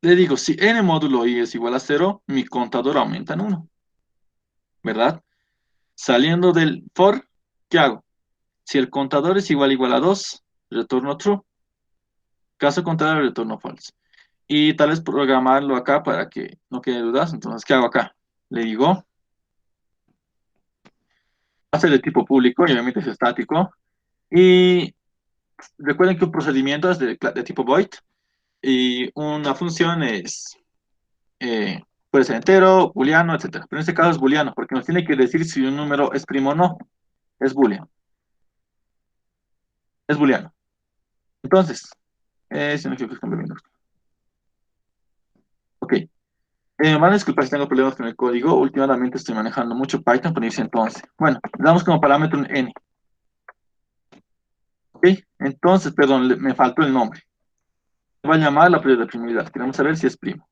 Speaker 1: Le digo, si n módulo i es igual a 0, mi contador aumenta en 1. ¿Verdad? Saliendo del for, ¿qué hago? Si el contador es igual a 2, retorno true. Caso contrario, retorno false. Y tal vez programarlo acá para que no quede dudas. Entonces, ¿qué hago acá? Le digo, va a ser de tipo público y obviamente es estático. Y recuerden que un procedimiento es de tipo void y una función es, puede ser entero, booleano, etcétera. Pero en este caso es booleano porque nos tiene que decir si un número es primo o no. Es booleano. Es booleano. Entonces, si no quiero que cambie minúscula. Ok. Van a disculpar si tengo problemas con el código. Últimamente estoy manejando mucho Python, por irse entonces. Bueno, le damos como parámetro un n. Ok, entonces, perdón, me faltó el nombre. Se va a llamar la prueba de primidad. Queremos saber si es primo.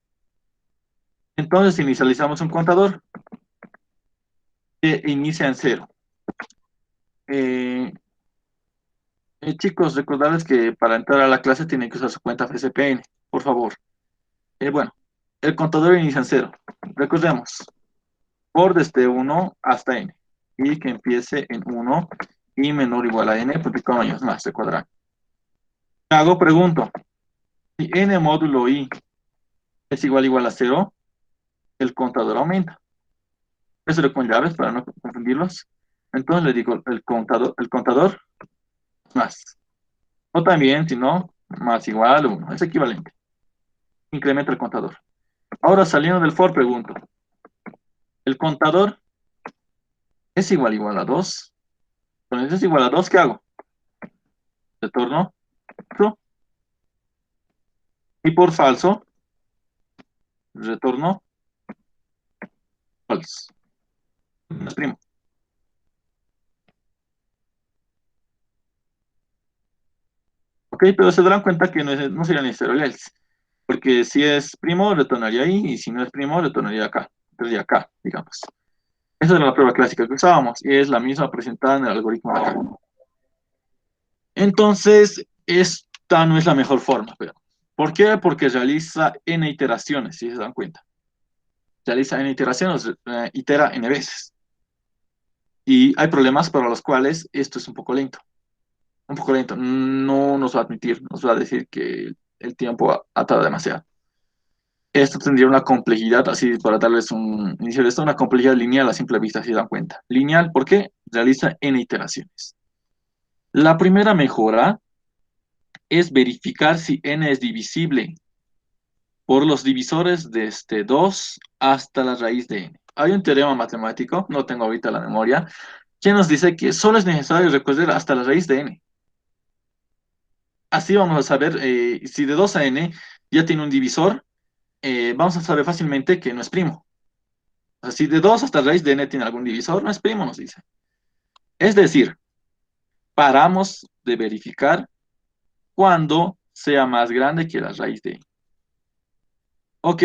Speaker 1: Entonces, inicializamos un contador que inicia en 0. Chicos, recordarles que para entrar a la clase tienen que usar su cuenta FSPN, por favor. Bueno, el contador inicia en 0. Recordemos, por desde 1 hasta n. Y que empiece en 1 y menor o igual a n, porque con años más, recordarán. Hago pregunto. Si n módulo i es igual a 0, el contador aumenta. Eso lo con llaves para no confundirlos. Entonces le digo el contador más. O también, si no, más igual a 1. Es equivalente. Incrementa el contador. Ahora saliendo del for pregunto. ¿El contador es igual a 2? Cuando es igual a 2, ¿qué hago? Retorno true. Y por falso, retorno false. No es primo. Ok, pero se darán cuenta que no sería necesario el else. Porque si es primo, retornaría ahí, y si no es primo, retornaría acá. Entonces, acá, digamos. Esa era la prueba clásica que usábamos, y es la misma presentada en el algoritmo de acá. Entonces, esta no es la mejor forma, pero ¿por qué? Porque realiza n iteraciones, si se dan cuenta. Realiza n iteraciones, itera n veces. Y hay problemas para los cuales esto es un poco lento. Un poco lento. No nos va a admitir, nos va a decir que el tiempo atarda demasiado. Esto tendría una complejidad, así para darles un inicio de esto, una complejidad lineal a simple vista, si se dan cuenta. Lineal, ¿por qué? Realiza n iteraciones. La primera mejora es verificar si n es divisible por los divisores desde 2 hasta la raíz de n. Hay un teorema matemático, no tengo ahorita la memoria, que nos dice que solo es necesario recorrer hasta la raíz de n. Así vamos a saber si de 2 a n ya tiene un divisor, vamos a saber fácilmente que no es primo. O sea, si de 2 hasta la raíz de n tiene algún divisor, no es primo, nos dice. Es decir, paramos de verificar cuando sea más grande que la raíz de n. Ok,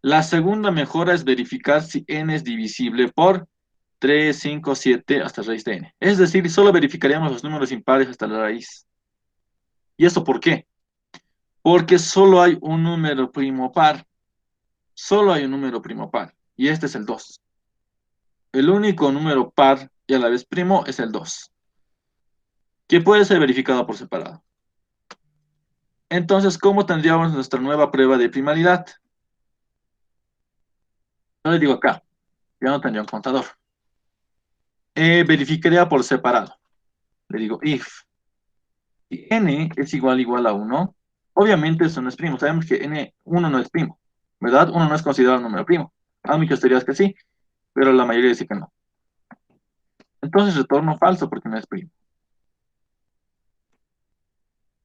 Speaker 1: la segunda mejora es verificar si n es divisible por 3, 5, 7 hasta raíz de n. Es decir, solo verificaríamos los números impares hasta la raíz. ¿Y eso por qué? Porque solo hay un número primo par. Solo hay un número primo par. Y este es el 2. El único número par y a la vez primo es el 2, que puede ser verificado por separado. Entonces, ¿cómo tendríamos nuestra nueva prueba de primalidad? No le digo acá, ya no tendría un contador. Verificaría por separado. Le digo if n es igual a 1, obviamente eso no es primo. Sabemos que n1 no es primo, ¿verdad? 1 no es considerado un número primo. Hay muchas teorías que sí, pero la mayoría dice que no. Entonces retorno falso porque no es primo.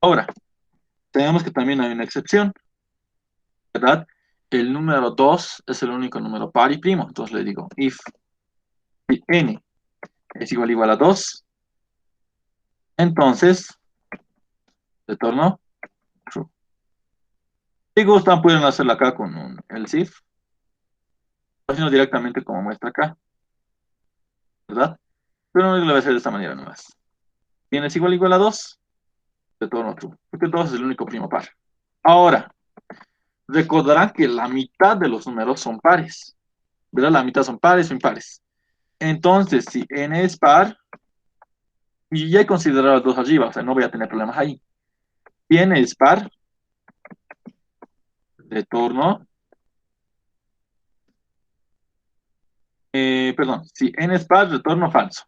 Speaker 1: Ahora, tenemos que también hay una excepción, ¿verdad? El número 2 es el único número par y primo. Entonces le digo if n es igual a 2, entonces retorno true. Si gustan, pueden hacerlo acá con un else if, haciendo directamente como muestra acá, ¿verdad? Pero no lo voy a hacer de esta manera nomás. Si n es igual a 2, retorno true, porque 2 es el único primo par. Ahora, recordarán que la mitad de los números son pares, ¿verdad? La mitad son pares o impares. Entonces, si n es par, y ya he considerado los dos arriba, o sea, no voy a tener problemas ahí. Si n es par, retorno, perdón, si n es par, retorno falso.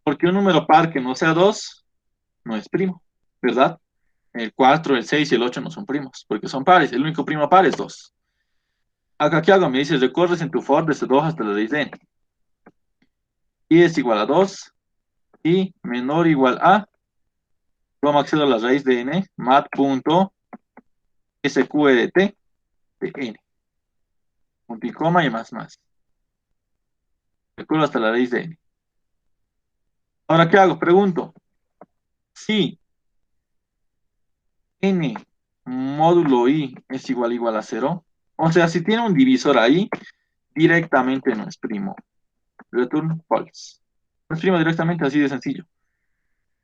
Speaker 1: Porque un número par que no sea 2, no es primo, ¿verdad? El 4, el 6 y el 8 no son primos, porque son pares. El único primo par es 2. Acá, ¿qué hago? Me dice, recorres en tu for desde 2 hasta la raíz de n. Y es igual a 2 y menor o igual a, vamos a acceder a la raíz de n, mat.sqrt de n. Punto y coma y más. Recorro hasta la raíz de n. Ahora, ¿qué hago? Pregunto, si n módulo i es igual a 0, o sea, si tiene un divisor ahí, directamente no es primo. Return false. No es primo directamente, así de sencillo.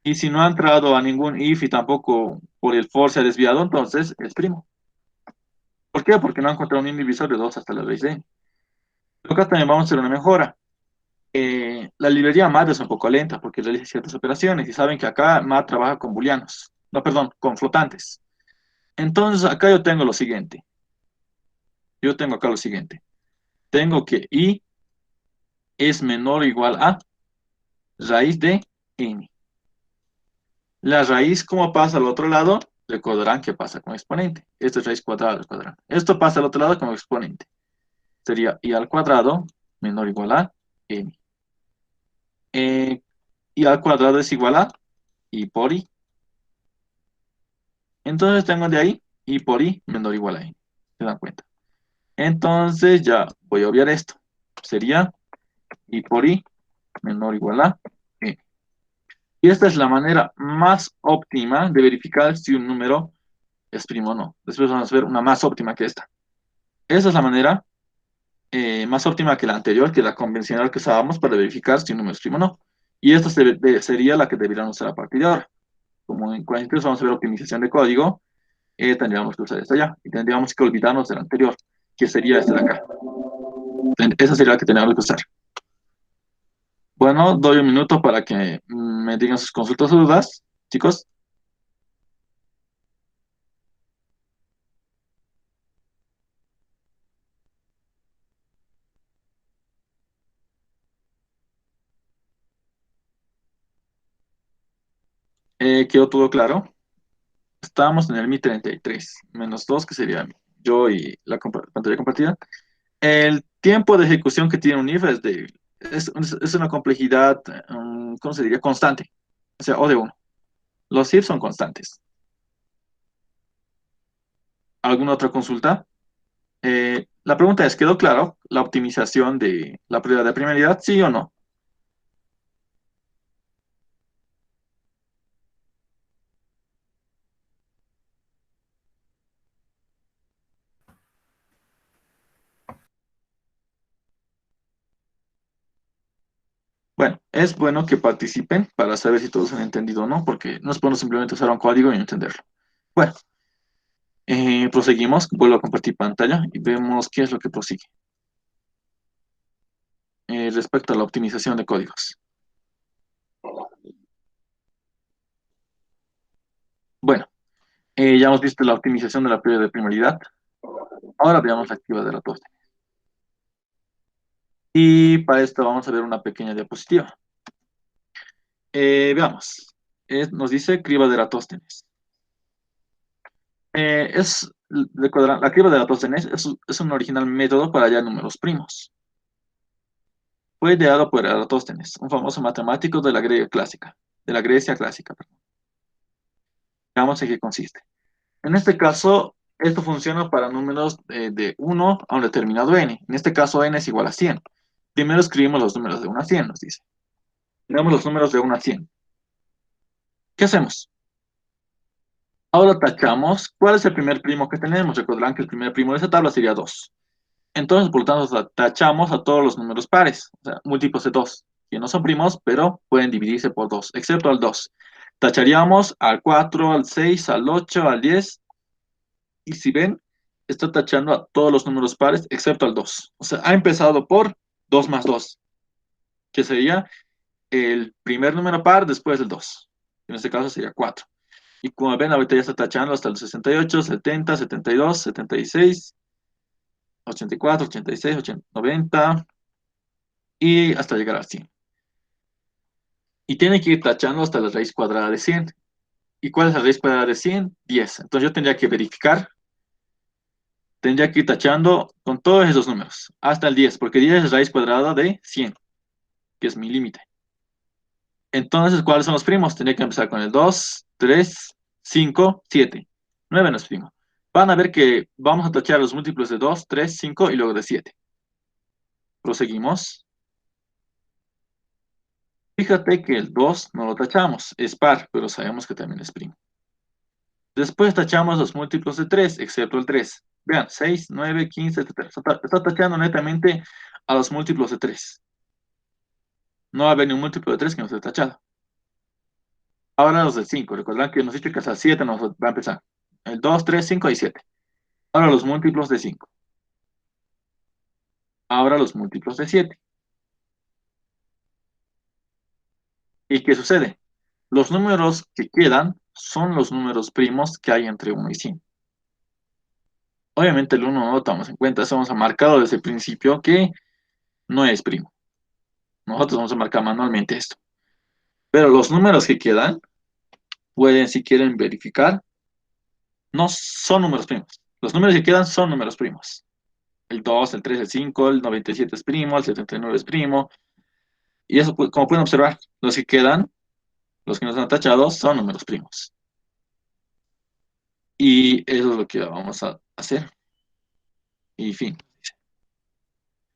Speaker 1: Y si no ha entrado a ningún if y tampoco por el for se ha desviado, entonces es primo. ¿Por qué? Porque no ha encontrado ni un divisor de 2 hasta la raíz de n. Acá también vamos a hacer una mejora. La librería MAT es un poco lenta porque realiza ciertas operaciones y saben que acá MAT trabaja con booleanos. No, perdón, con flotantes. Entonces acá yo tengo lo siguiente. Tengo que i es menor o igual a raíz de n. La raíz, ¿cómo pasa al otro lado? Recordarán que pasa con exponente. Esto es raíz cuadrada del cuadrado. Esto pasa al otro lado como exponente. Sería i al cuadrado menor o igual a n. I al cuadrado es igual a i por i. Entonces tengo de ahí i por i menor o igual a n. ¿Se dan cuenta? Entonces ya voy a obviar esto. Sería i por i menor o igual a n. Y esta es la manera más óptima de verificar si un número es primo o no. Después vamos a ver una más óptima que esta. Esa es la manera más óptima que la anterior, que la convencional que usábamos para verificar si un número es primo o no. Y esta sería la que deberían usar a partir de ahora. como en 43 vamos a ver optimización de código, tendríamos que usar esta ya. Y tendríamos que olvidarnos del anterior, que sería este de acá. Esa sería la que tendríamos que usar. Bueno, doy un minuto para que me digan sus consultas o dudas, chicos. ¿Quedó todo claro? Estábamos en el Mi 33, menos 2, que sería yo y la pantalla compartida. El tiempo de ejecución que tiene un if es una complejidad, ¿cómo se diría? Constante. O sea, O de 1. Los ifs son constantes. ¿Alguna otra consulta? La pregunta es, ¿quedó claro la optimización de la prioridad de primeridad? ¿Sí o no? Bueno, es bueno que participen para saber si todos han entendido o no, porque no es bueno simplemente usar un código y no entenderlo. Bueno, proseguimos. Vuelvo a compartir pantalla y vemos qué es lo que prosigue respecto a la optimización de códigos. Bueno, ya hemos visto la optimización de la prioridad de primaridad. Ahora veamos la activa de la tos. Y para esto vamos a ver una pequeña diapositiva. Veamos. Nos dice criba de Eratóstenes. Recordarán, la criba de Eratóstenes es un original método para hallar números primos. Fue ideado por Eratóstenes, un famoso matemático de la Grecia clásica. Perdón. Veamos en qué consiste. En este caso, esto funciona para números de 1 a un determinado n. En este caso, n es igual a 100. Primero escribimos los números de 1 a 100, nos dice. Tenemos los números de 1 a 100. ¿Qué hacemos? Ahora tachamos. ¿Cuál es el primer primo que tenemos? Recordarán que el primer primo de esa tabla sería 2. Entonces, por lo tanto, tachamos a todos los números pares, o sea, múltiplos de 2, que no son primos, pero pueden dividirse por 2, excepto al 2. Tacharíamos al 4, al 6, al 8, al 10, y si ven, está tachando a todos los números pares, excepto al 2. O sea, ha empezado por 2 más 2, que sería el primer número par después del 2. En este caso sería 4. Y como ven, ahorita ya está tachando hasta el 68, 70, 72, 76, 84, 86, 80, 90 y hasta llegar al 100. Y tiene que ir tachando hasta la raíz cuadrada de 100. ¿Y cuál es la raíz cuadrada de 100? 10. Entonces yo tendría que verificar, tendría que ir tachando con todos esos números hasta el 10, porque 10 es raíz cuadrada de 100, que es mi límite. Entonces, ¿cuáles son los primos? Tendría que empezar con el 2, 3, 5, 7. 9 no es primo. Van a ver que vamos a tachar los múltiplos de 2, 3, 5 y luego de 7. Proseguimos. Fíjate que el 2 no lo tachamos, es par, pero sabemos que también es primo. Después tachamos los múltiplos de 3, excepto el 3. Vean, 6, 9, 15, etc. Está tachando netamente a los múltiplos de 3. No va a haber ni un múltiplo de 3 que no esté tachado. Ahora los de 5. Recuerdan que nos dicho que hasta 7 nos va a empezar. El 2, 3, 5 y 7. Ahora los múltiplos de 5. Ahora los múltiplos de 7. ¿Y qué sucede? Los números que quedan son los números primos que hay entre 1 y 100. Obviamente el 1 no lo tomamos en cuenta, eso vamos a marcarlo desde el principio que no es primo. Nosotros vamos a marcar manualmente esto. Pero los números que quedan, pueden, si quieren verificar, no son números primos. Los números que quedan son números primos. El 2, el 3, el 5, el 97 es primo, el 79 es primo. Y eso, como pueden observar, los que quedan, los que no están tachados, son números primos. Y eso es lo que vamos a hacer. Y fin.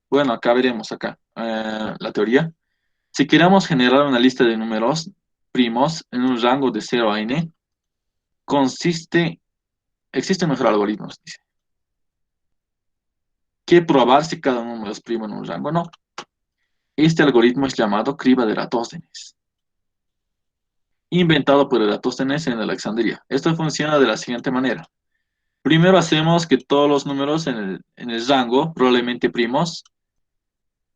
Speaker 1: Bueno, acá veremos acá la teoría. Si queremos generar una lista de números primos en un rango de 0 a n, existen mejor algoritmos, dice. ¿Qué probar si cada número es primo en un rango? No. Este algoritmo es llamado criba de Eratóstenes. inventado por Eratóstenes en Alejandría. Esto funciona de la siguiente manera. Primero hacemos que todos los números en el rango, probablemente primos.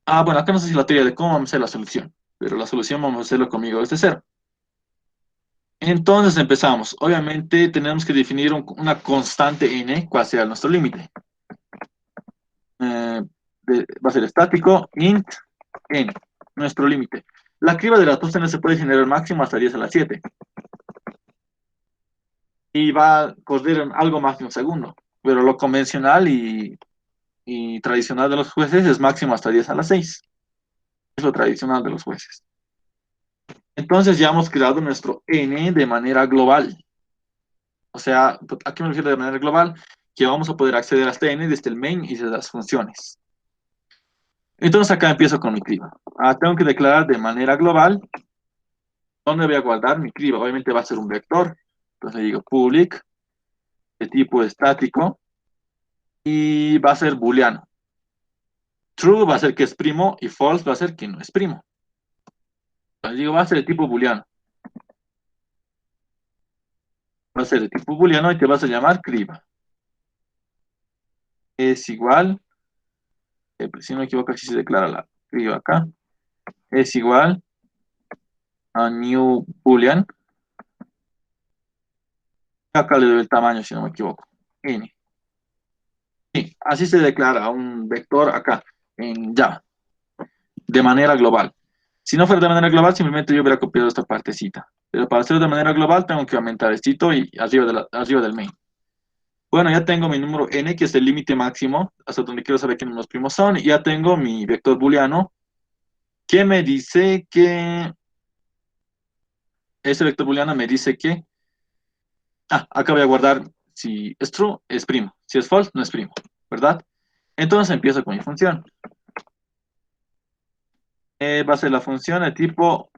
Speaker 1: Bueno, acá no sé si la teoría de cómo vamos a hacer la solución, pero la solución vamos a hacerlo conmigo desde cero. Entonces empezamos. Obviamente tenemos que definir una constante n, cuál sea nuestro límite. Va a ser estático, int, n, nuestro límite. La criba de Eratóstenes se puede generar máximo hasta 10 a la 7. Y va a correr en algo más de un segundo. Pero lo convencional y tradicional de los jueces es máximo hasta 10 a la 6. Es lo tradicional de los jueces. Entonces ya hemos creado nuestro n de manera global. O sea, ¿a qué me refiero de manera global? Que vamos a poder acceder a este n desde el main y desde las funciones. Entonces acá empiezo con mi criba. Tengo que declarar de manera global dónde voy a guardar mi criba. Obviamente va a ser un vector. Entonces le digo public, de tipo estático, y va a ser booleano. True va a ser que es primo y false va a ser que no es primo. Entonces digo, va a ser de tipo booleano. Va a ser de tipo booleano y te vas a llamar criba. Es igual, si no me equivoco, aquí se declara la criba acá. Es igual a new boolean. Acá le doy el tamaño, si no me equivoco. N. Sí, así se declara un vector acá, en Java, de manera global. Si no fuera de manera global, simplemente yo hubiera copiado esta partecita. Pero para hacerlo de manera global, tengo que aumentar esto y arriba del main. Bueno, ya tengo mi número n, que es el límite máximo, hasta donde quiero saber qué números primos son. Y ya tengo mi vector booleano, que me dice que... Ese vector booleano me dice que... acá voy a guardar si es true, es primo. Si es false, no es primo, ¿verdad? Entonces empiezo con mi función. Va a ser la función de tipo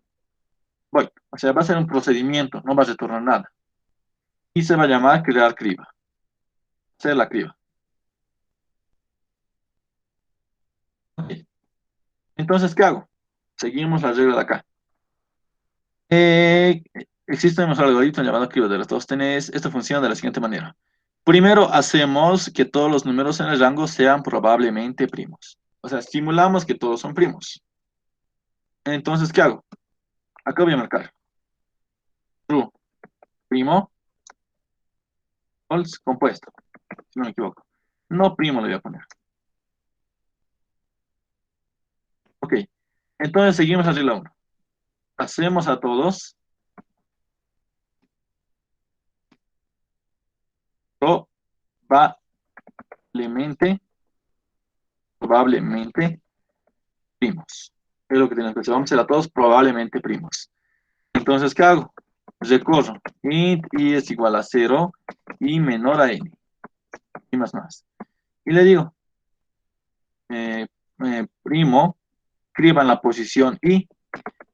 Speaker 1: void. O sea, va a ser un procedimiento, no va a retornar nada. Y se va a llamar crear criba. Hacer la criba. Ok. Entonces, ¿qué hago? Seguimos la regla de acá. Existe un algoritmo llamado criba de Eratóstenes. Esto funciona de la siguiente manera. Primero hacemos que todos los números en el rango sean probablemente primos. O sea, simulamos que todos son primos. Entonces, ¿qué hago? Acá voy a marcar true, primo, false, compuesto, si no me equivoco. No primo le voy a poner. Ok, entonces seguimos la regla 1. Hacemos a todos probablemente primos. Es lo que tenemos que hacer. Vamos a hacer a todos probablemente primos. Entonces, ¿qué hago? Recorro int y es igual a 0 y menor a n. Y más. Y le digo, primo, escriba en la posición y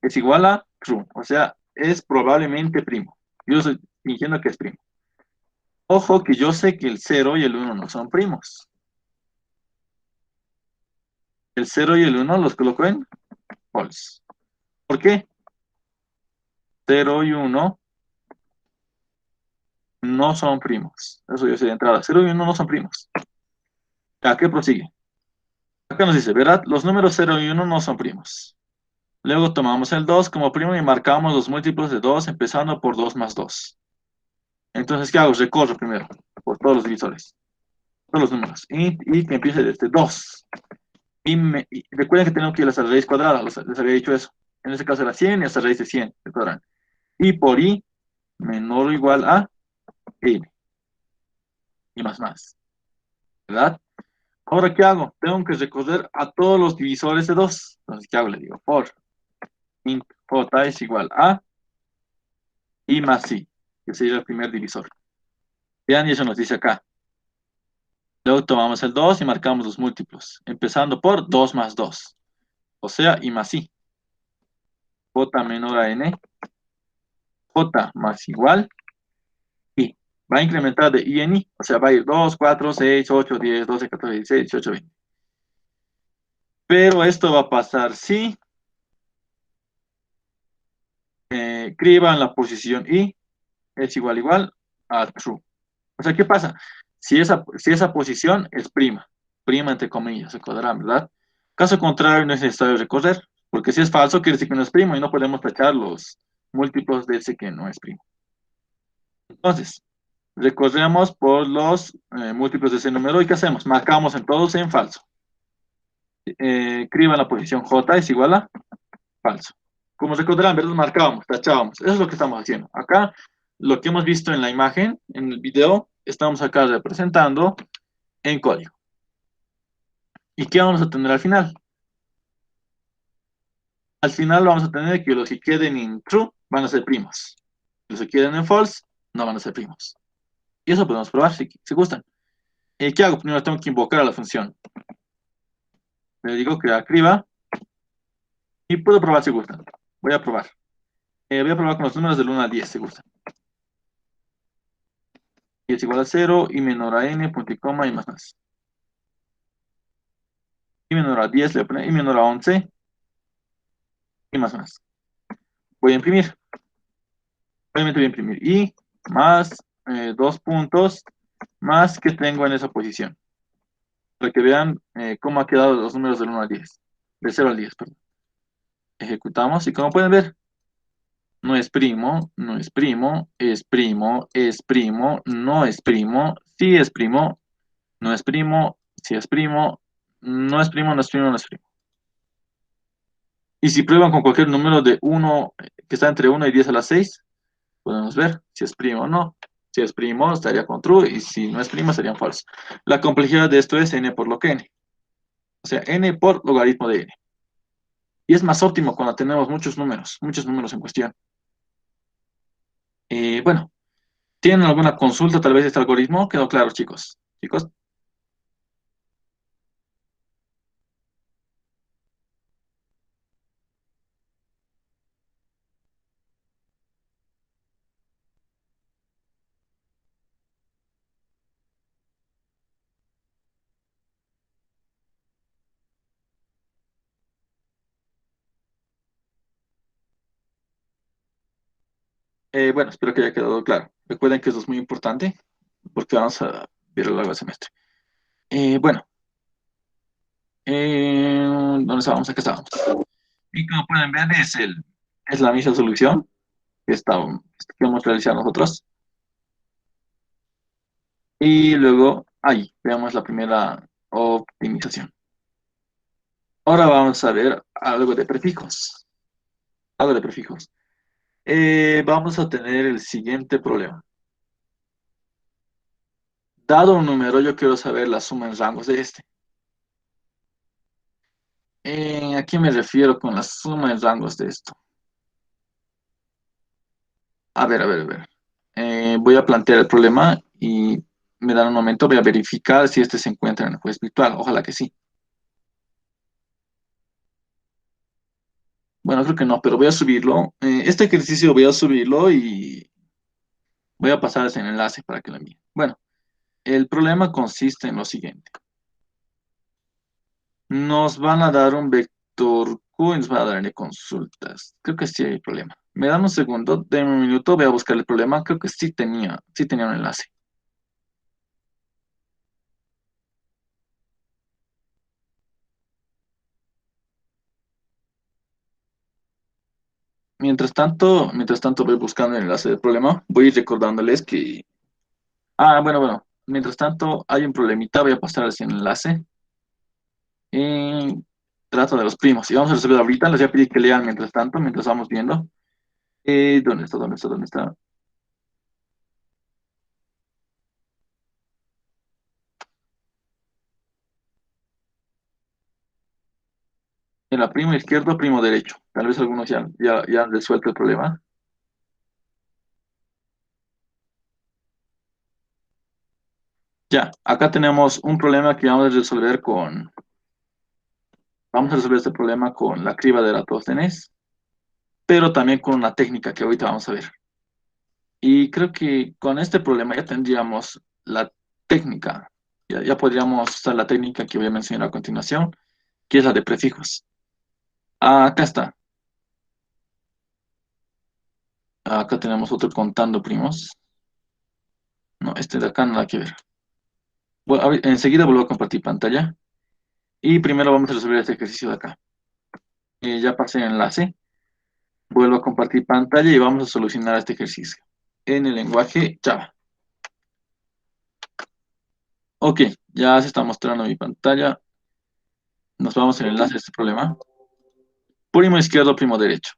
Speaker 1: es igual a true. O sea, es probablemente primo. Yo estoy fingiendo que es primo. Ojo que yo sé que el 0 y el 1 no son primos. El 0 y el 1 los coloco en false. ¿Por qué? 0 y 1 no son primos. Eso yo sé de entrada. 0 y 1 no son primos. ¿A qué prosigue? Acá nos dice, ¿verdad? Los números 0 y 1 no son primos. Luego tomamos el 2 como primo y marcamos los múltiplos de 2, empezando por 2 más 2. Entonces, ¿qué hago? Recorro primero por todos los divisores. Todos los números. Y que empiece desde 2. Y recuerden que tengo que ir hasta la raíz cuadrada. Les había dicho eso. En este caso era 100 y hasta raíz de 100. Recordarán. Y por i menor o igual a n. Y más. ¿Verdad? Ahora, ¿qué hago? Tengo que recorrer a todos los divisores de 2. Entonces, ¿qué hago? Le digo for int j es igual a i más i, que sería el primer divisor. Vean, y eso nos dice acá. Luego tomamos el 2 y marcamos los múltiplos, empezando por 2 más 2. O sea, i más i. J menor a n. J más igual i. Va a incrementar de i en i. O sea, va a ir 2, 4, 6, 8, 10, 12, 14, 16, 18, 20. Pero esto va a pasar si criba en la posición I es igual a true. O sea, ¿qué pasa? Si esa posición es prima entre comillas, se cuadran, ¿verdad? Caso contrario, no es necesario recorrer, porque si es falso, quiere decir que no es primo y no podemos tachar los múltiplos de ese que no es primo. Entonces, recorremos por los múltiplos de ese número y ¿qué hacemos? Marcamos en todos en falso. Criba en la posición J es igual a falso. Como recordarán, ¿verdad? Marcábamos, tachábamos. Eso es lo que estamos haciendo. Acá, lo que hemos visto en la imagen, en el video, estamos acá representando en código. ¿Y qué vamos a tener al final? Al final vamos a tener que los que queden en true van a ser primos. Los que queden en false no van a ser primos. Y eso podemos probar si gustan. ¿Qué hago? Primero tengo que invocar a la función. Le digo crear criba y puedo probar si gustan. Voy a probar. Voy a probar con los números del 1 al 10 si gustan. Y es igual a 0, y menor a n, punto y coma, y más. Y menor a 10 le voy a poner, y menor a 11, y más. Voy a imprimir. Obviamente voy a imprimir y más 2 puntos más que tengo en esa posición. Para que vean cómo ha quedado los números del 1 al 10. De 0 al 10, perdón. Ejecutamos y como pueden ver, no es primo, no es primo, es primo, es primo, no es primo, sí es primo, no es primo, sí es primo, no es primo, no es primo, no es primo. Y si prueban con cualquier número de 1 que está entre 1 y 10 a la 6, podemos ver si es primo o no. Si es primo, estaría con true, y si no es primo, sería falso. La complejidad de esto es n por log n. O sea, n por logaritmo de n. Y es más óptimo cuando tenemos muchos números en cuestión. Bueno, ¿tienen alguna consulta tal vez de este algoritmo? ¿Quedó claro, chicos? ¿Chicos? Bueno, espero que haya quedado claro. Recuerden que eso es muy importante porque vamos a ver a lo largo del semestre. Bueno, ¿dónde estábamos? Acá estábamos. Y como pueden ver, es la misma solución que hemos realizado nosotros. Y luego, ahí, veamos la primera optimización. Ahora vamos a ver algo de prefijos. Algo de prefijos. Vamos a tener el siguiente problema. Dado un número, yo quiero saber la suma en rangos de este. ¿A qué me refiero con la suma en rangos de esto? A ver, a ver, a ver. Voy a plantear el problema y me dan un momento, voy a verificar si este se encuentra en el juez virtual. Ojalá que sí. Bueno, creo que no, pero voy a subirlo. Este ejercicio voy a subirlo y voy a pasar ese enlace para que lo envíen. Bueno, el problema consiste en lo siguiente. Nos van a dar un vector Q y nos van a dar N consultas. Creo que sí hay problema. Me dan un segundo, denme un minuto, voy a buscar el problema. Creo que sí tenía un enlace. Mientras tanto voy buscando el enlace del problema. Voy a ir recordándoles que... Ah, bueno. Mientras tanto hay un problemita, voy a pasarles el enlace. Trato de los primos. Y vamos a resolver ahorita. Les voy a pedir que lean mientras tanto, mientras vamos viendo. ¿Dónde está? ¿Dónde está? ¿Dónde está? En la primo izquierdo, primo derecho. Tal vez algunos ya han resuelto el problema. Ya, acá tenemos un problema que vamos a resolver con... Vamos a resolver este problema con la criba de Eratóstenes, pero también con una técnica que ahorita vamos a ver. Y creo que con este problema ya tendríamos la técnica. Ya podríamos usar la técnica que voy a mencionar a continuación, que es la de prefijos. Acá está. Acá tenemos otro contando primos. No, este de acá nada que ver. Bueno, enseguida vuelvo a compartir pantalla. Y primero vamos a resolver este ejercicio de acá. Ya pasé el enlace. Vuelvo a compartir pantalla y vamos a solucionar este ejercicio en el lenguaje Java. Ok, ya se está mostrando mi pantalla. Nos vamos en el enlace de este problema. Primo izquierdo, primo derecho.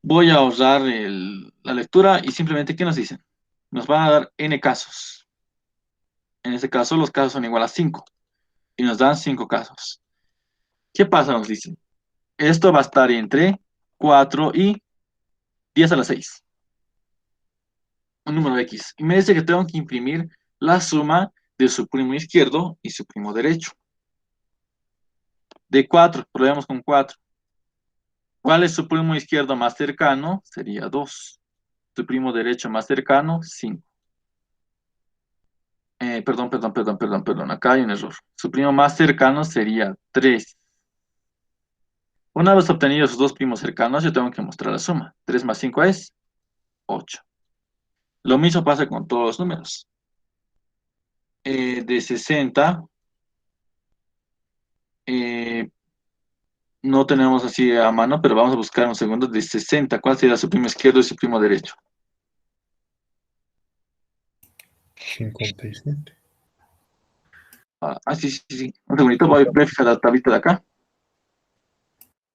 Speaker 1: Voy a ahorrar la lectura y simplemente, ¿qué nos dicen? Nos van a dar n casos. En este caso, los casos son igual a 5. Y nos dan 5 casos. ¿Qué pasa? Nos dicen. Esto va a estar entre 4 y 10 a la 6. Un número X. Y me dice que tengo que imprimir la suma de su primo izquierdo y su primo derecho. De 4, probemos con 4. ¿Cuál es su primo izquierdo más cercano? Sería 2. Su primo derecho más cercano, 5. Perdón. Acá hay un error. Su primo más cercano sería 3. Una vez obtenidos sus dos primos cercanos, yo tengo que mostrar la suma. 3 más 5 es 8. Lo mismo pasa con todos los números. De 60, no tenemos así a mano, pero vamos a buscar un segundo. De 60, ¿cuál sería su primo izquierdo y su primo derecho?
Speaker 6: 57.
Speaker 1: Sí. Un segundito, voy a fijar la tablita de acá.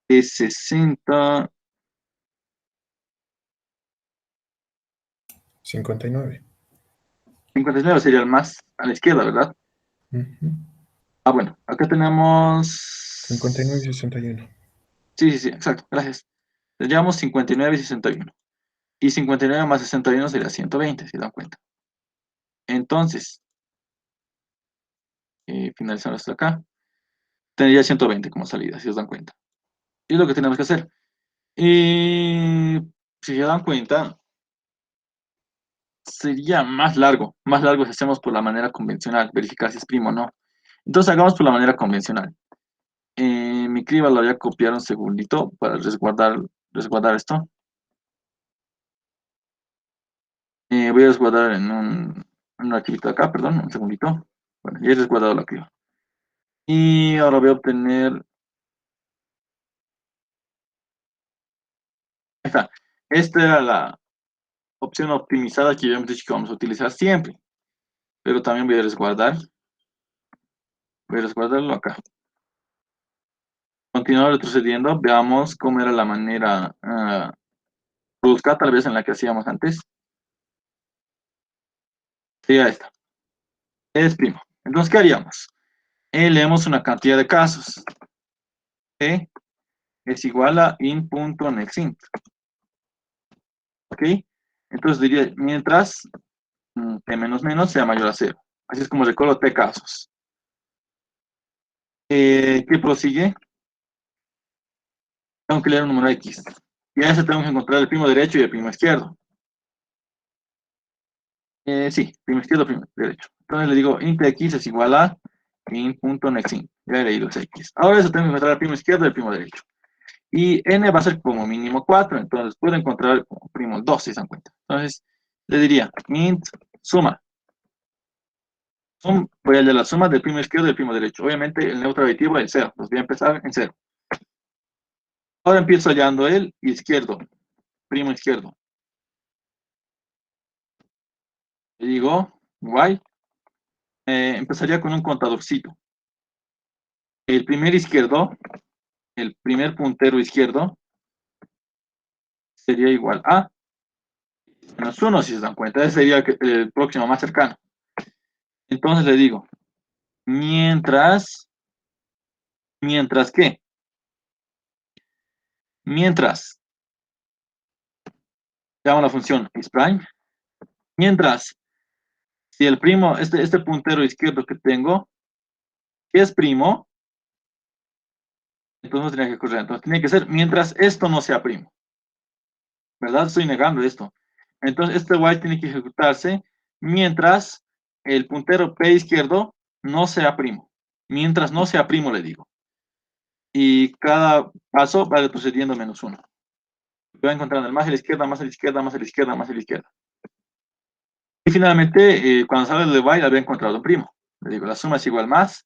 Speaker 1: De 60,
Speaker 6: 59.
Speaker 1: 59 sería el más a la izquierda, ¿verdad?
Speaker 6: Ujú.
Speaker 1: Bueno, acá tenemos...
Speaker 6: 59 y 61.
Speaker 1: Sí, exacto, gracias. Tendríamos 59 y 61. Y 59 más 61 sería 120, si dan cuenta. Entonces, finalizando hasta acá, tendría 120 como salida, si os dan cuenta. Y es lo que tenemos que hacer. Y si se dan cuenta, sería más largo. Más largo si hacemos por la manera convencional, verificar si es primo o no. Entonces hagamos por la manera convencional. Mi criba lo voy a copiar un segundito para resguardar esto. Voy a resguardar en un archivito de acá, perdón, un segundito. Bueno, ya he resguardado la criba. Y ahora voy a obtener... Ahí está. Esta era la opción optimizada que habíamos dicho que vamos a utilizar siempre. Pero también voy a resguardar. Voy a resguardarlo acá. Continuar retrocediendo. Veamos cómo era la manera brusca, tal vez en la que hacíamos antes. Sería esta. Es primo. Entonces, ¿qué haríamos? Leemos una cantidad de casos. E es igual a in.nextInt. ¿Ok? Entonces diría, mientras t menos menos sea mayor a 0. Así es como recuerdo t casos. ¿Qué prosigue? Tengo que leer un número X. Y a ese tengo que encontrar el primo derecho y el primo izquierdo. Sí, primo izquierdo, primo derecho. Entonces le digo int x es igual a in.nextInt. Ya he leído ese X. Ahora eso tengo que encontrar el primo izquierdo y el primo derecho. Y n va a ser como mínimo 4, entonces puedo encontrar como primo 2, si se dan cuenta. Entonces le diría int suma. Voy a hallar la suma del primo izquierdo y del primo derecho. Obviamente el neutro aditivo es 0. Los voy a empezar en 0. Ahora empiezo hallando el izquierdo, primo izquierdo. Le digo, y, empezaría con un contadorcito. El primer izquierdo, el primer puntero izquierdo, sería igual a menos 1, si se dan cuenta. Ese sería el próximo más cercano. Entonces le digo, mientras ¿qué? Mientras, llamo la función isPrime, mientras, si el primo, este puntero izquierdo que tengo, es primo, entonces no tenía que correr. Entonces tiene que ser mientras esto no sea primo. ¿Verdad? Estoy negando esto. Entonces este while tiene que ejecutarse mientras el puntero P izquierdo no sea primo. Mientras no sea primo, le digo. Y cada paso va retrocediendo menos 1. Va encontrando el más a la izquierda, más a la izquierda, más a la izquierda, más a la izquierda. Y finalmente, cuando sale el divide, había encontrado un primo. Le digo, la suma es igual más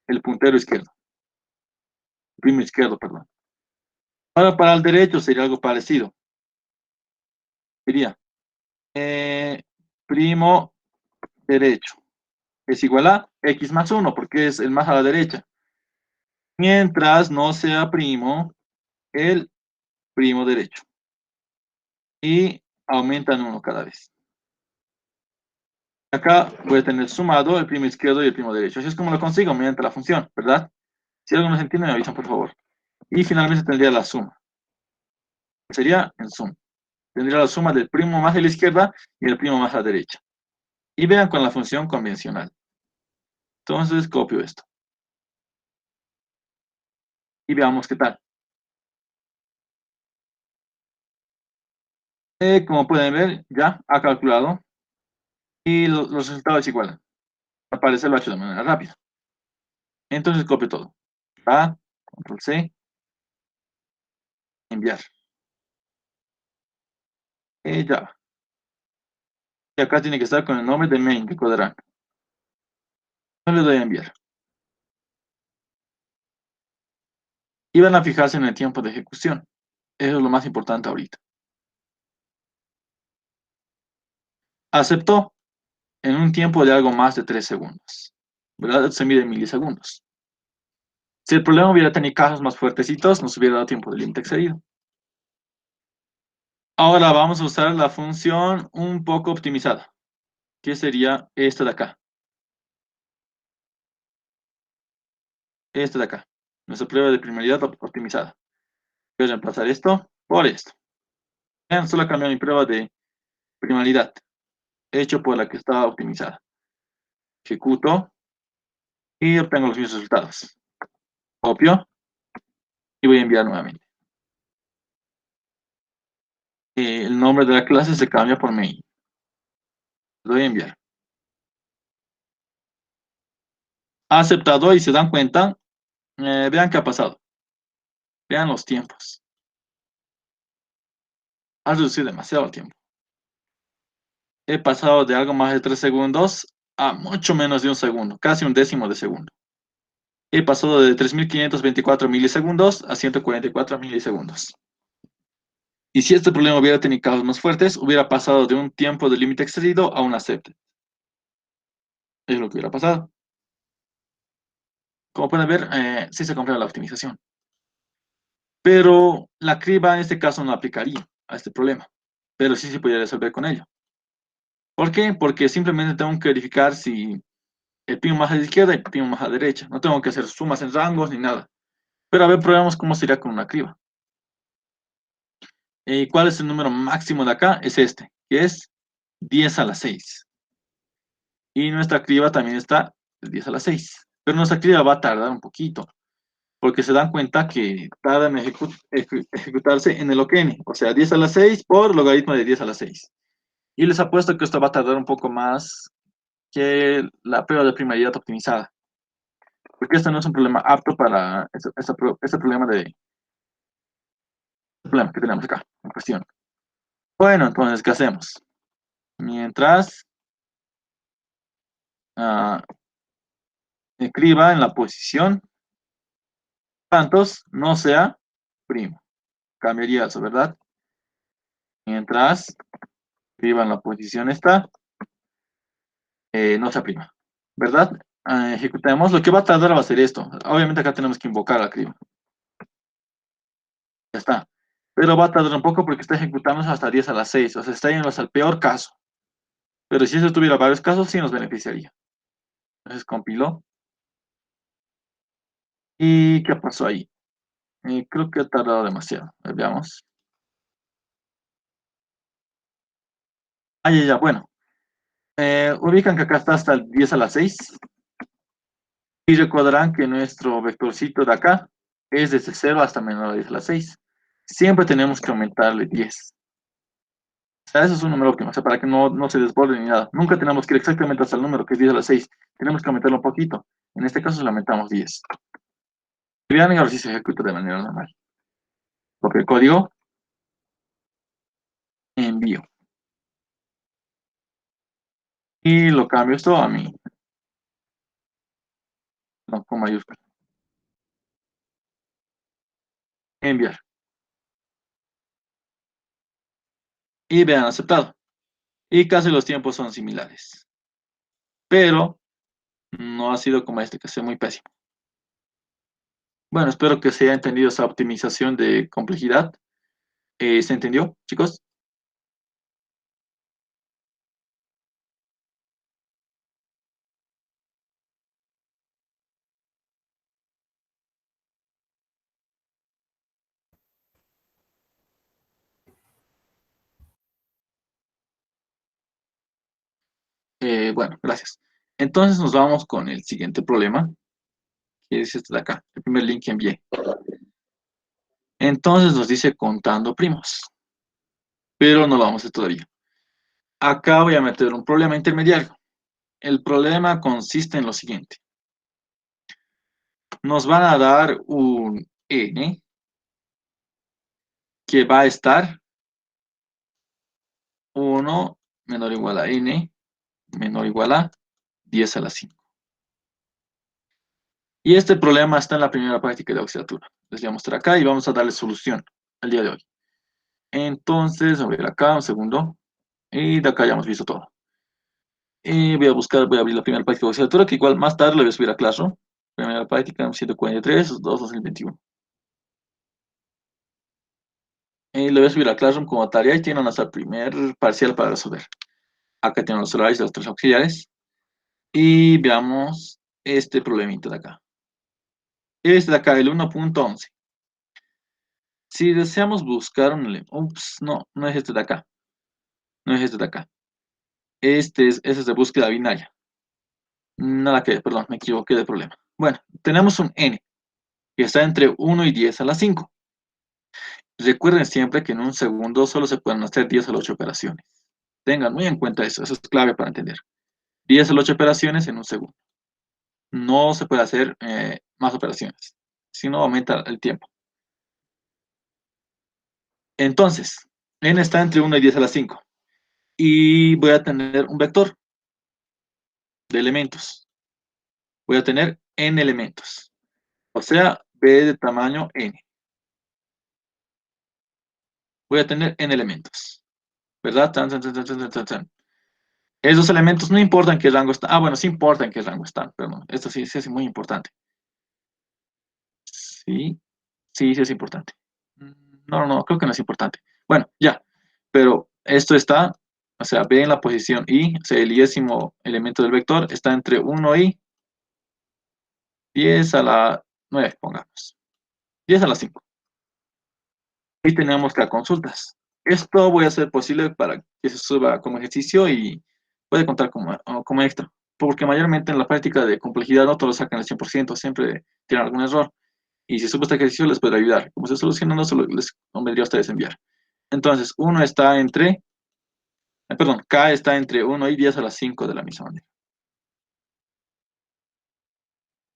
Speaker 1: el puntero izquierdo. El primo izquierdo, perdón. Ahora para el derecho sería algo parecido. Sería primo derecho es igual a x más 1, porque es el más a la derecha. Mientras no sea primo el primo derecho. Y aumentan 1 cada vez. Acá voy a tener sumado el primo izquierdo y el primo derecho. Así es como lo consigo mediante la función, ¿verdad? Si algo no se entiende, me avisan, por favor. Y finalmente tendría la suma. Sería en suma. Tendría la suma del primo más a la izquierda y el primo más a la derecha. Y vean con la función convencional. Entonces copio esto. Y veamos qué tal. Como pueden ver, ya ha calculado. Y los resultados igual. Aparece lo hecho de manera rápida. Entonces copio todo. A, control C, enviar. Ya. Y acá tiene que estar con el nombre de main de Coderán. No le doy a enviar. Y van a fijarse en el tiempo de ejecución. Eso es lo más importante ahorita. Aceptó en un tiempo de algo más de 3 segundos. ¿Verdad? Se mide en milisegundos. Si el problema hubiera tenido casos más fuertecitos, nos hubiera dado tiempo de límite excedido. Ahora vamos a usar la función un poco optimizada, que sería esta de acá. Esta de acá. Nuestra prueba de primalidad optimizada. Voy a reemplazar esto por esto. Vean, solo cambiar mi prueba de primalidad, hecho por la que estaba optimizada. Ejecuto y obtengo los mismos resultados. Copio y voy a enviar nuevamente. El nombre de la clase se cambia por main. Lo doy a enviar. Ha aceptado y se dan cuenta. Vean qué ha pasado. Vean los tiempos. Ha reducido demasiado el tiempo. He pasado de algo más de 3 segundos a mucho menos de un segundo, casi un décimo de segundo. He pasado de 3.524 milisegundos a 144 milisegundos. Y si este problema hubiera tenido casos más fuertes, hubiera pasado de un tiempo de límite excedido a un accepted. Es lo que hubiera pasado. Como pueden ver, sí se completa la optimización. Pero la criba en este caso no aplicaría a este problema. Pero sí se podría resolver con ello. ¿Por qué? Porque simplemente tengo que verificar si el primo más a la izquierda y el primo más a la derecha. No tengo que hacer sumas en rangos ni nada. Pero a ver, probemos cómo sería con una criba. ¿Cuál es el número máximo de acá? Es este, que es 10 a la 6. Y nuestra criba también está 10 a la 6. Pero nuestra criba va a tardar un poquito, porque se dan cuenta que tarda en ejecutarse en el OKN. O sea, 10 a la 6 por logaritmo de 10 a la 6. Y les apuesto que esto va a tardar un poco más que la prueba de primalidad optimizada. Porque esto no es un problema apto para este problema que tenemos acá, en cuestión. Bueno, entonces, ¿qué hacemos? Mientras escriba en la posición tantos no sea primo. Cambiaría eso, ¿verdad? Mientras escriba en la posición esta, no sea prima, ¿verdad? Ejecutemos. Lo que va a tardar va a ser esto. Obviamente acá tenemos que invocar a criba. Ya está. Pero va a tardar un poco porque está ejecutándose hasta 10 a la 6. O sea, está yendo hasta el peor caso. Pero si eso tuviera varios casos, sí nos beneficiaría. Entonces compiló. ¿Y qué pasó ahí? Creo que ha tardado demasiado. Veamos. Ya, bueno. Ubican que acá está hasta el 10 a la 6. Y recordarán que nuestro vectorcito de acá es desde 0 hasta menor a 10 a la 6. Siempre tenemos que aumentarle 10. O sea, eso es un número óptimo, o sea, para que no se desborde ni nada. Nunca tenemos que ir exactamente hasta el número que es 10 a la 6. Tenemos que aumentarlo un poquito. En este caso le aumentamos 10. Y vean, ahora sí se ejecuta de manera normal. Copio el código. envío. Y lo cambio esto a mí. No, con mayúscula. Enviar. Y vean, aceptado. Y casi los tiempos son similares. Pero no ha sido como este, que es muy pésimo. Bueno, espero que se haya entendido esa optimización de complejidad. ¿Se entendió, chicos? Bueno, gracias. Entonces nos vamos con el siguiente problema, que es este de acá, el primer link que envié. Entonces nos dice contando primos, pero no lo vamos a hacer todavía. Acá voy a meter un problema intermediario. El problema consiste en lo siguiente. Nos van a dar un n que va a estar 1 menor o igual a n menor o igual a 10 a la 5. Y este problema está en la primera práctica de auxiliatura. Les voy a mostrar acá y vamos a darle solución al día de hoy. Entonces, a ver acá, un segundo. Y de acá ya hemos visto todo. Y voy a abrir la primera práctica de auxiliatura, que igual más tarde le voy a subir a Classroom. Primera práctica, 143, 2021. Y le voy a subir a Classroom como tarea y tienen hasta el primer parcial para resolver. Acá tienen los horarios de los 3 auxiliares. Y veamos este problemita de acá. Este de acá, el 1.11. Si deseamos buscar un... Ups, no es este de acá. No es este de acá. Ese es de búsqueda binaria. Nada que, perdón, me equivoqué de problema. Bueno, tenemos un n que está entre 1 y 10 a la 5. Recuerden siempre que en un segundo solo se pueden hacer 10 a la 8 operaciones. Tengan muy en cuenta eso es clave para entender. 10 a la 8 operaciones en un segundo. No se puede hacer más operaciones, si no aumenta el tiempo. Entonces, n está entre 1 y 10 a la 5. Y voy a tener un vector de elementos. Voy a tener n elementos. O sea, b de tamaño n. Voy a tener n elementos. ¿Verdad? Tan, tan, tan, tan, tan, tan, tan. Esos elementos no importan en qué rango están. Ah, bueno, sí importa en qué rango están, pero no, esto sí es muy importante. Sí, sí es importante. No, creo que no es importante. Bueno, ya. Pero esto está, o sea, B en la posición I, o sea, el iésimo elemento del vector está entre 1 y 10 a la 9, pongamos. 10 a la 5. Y tenemos que consultas. Esto voy a hacer posible para que se suba como ejercicio y puede contar como extra. Porque mayormente en la práctica de complejidad no todos sacan el 100%, siempre tienen algún error. Y si subo este ejercicio les puede ayudar. Como se soluciona, no solo les convendría a ustedes enviar. Entonces, K está entre 1 y 10 a la 5 de la misma manera.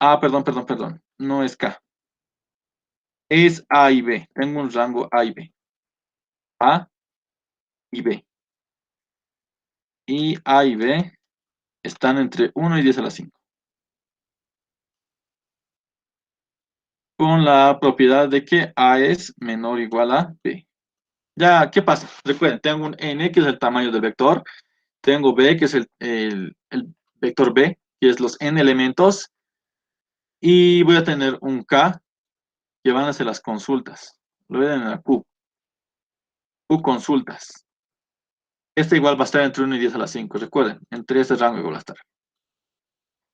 Speaker 1: Ah, perdón. No es K. Es A y B. Tengo un rango A y B. A y B. Y A y B están entre 1 y 10 a la 5. Con la propiedad de que A es menor o igual a B. Ya, ¿qué pasa? Recuerden, tengo un N, que es el tamaño del vector. Tengo B, que es el vector B, que es los N elementos. Y voy a tener un K, que van a ser las consultas. Lo voy a tener en la Q. Q consultas. Este igual va a estar entre 1 y 10 a la 5. Recuerden, entre este rango igual va a estar.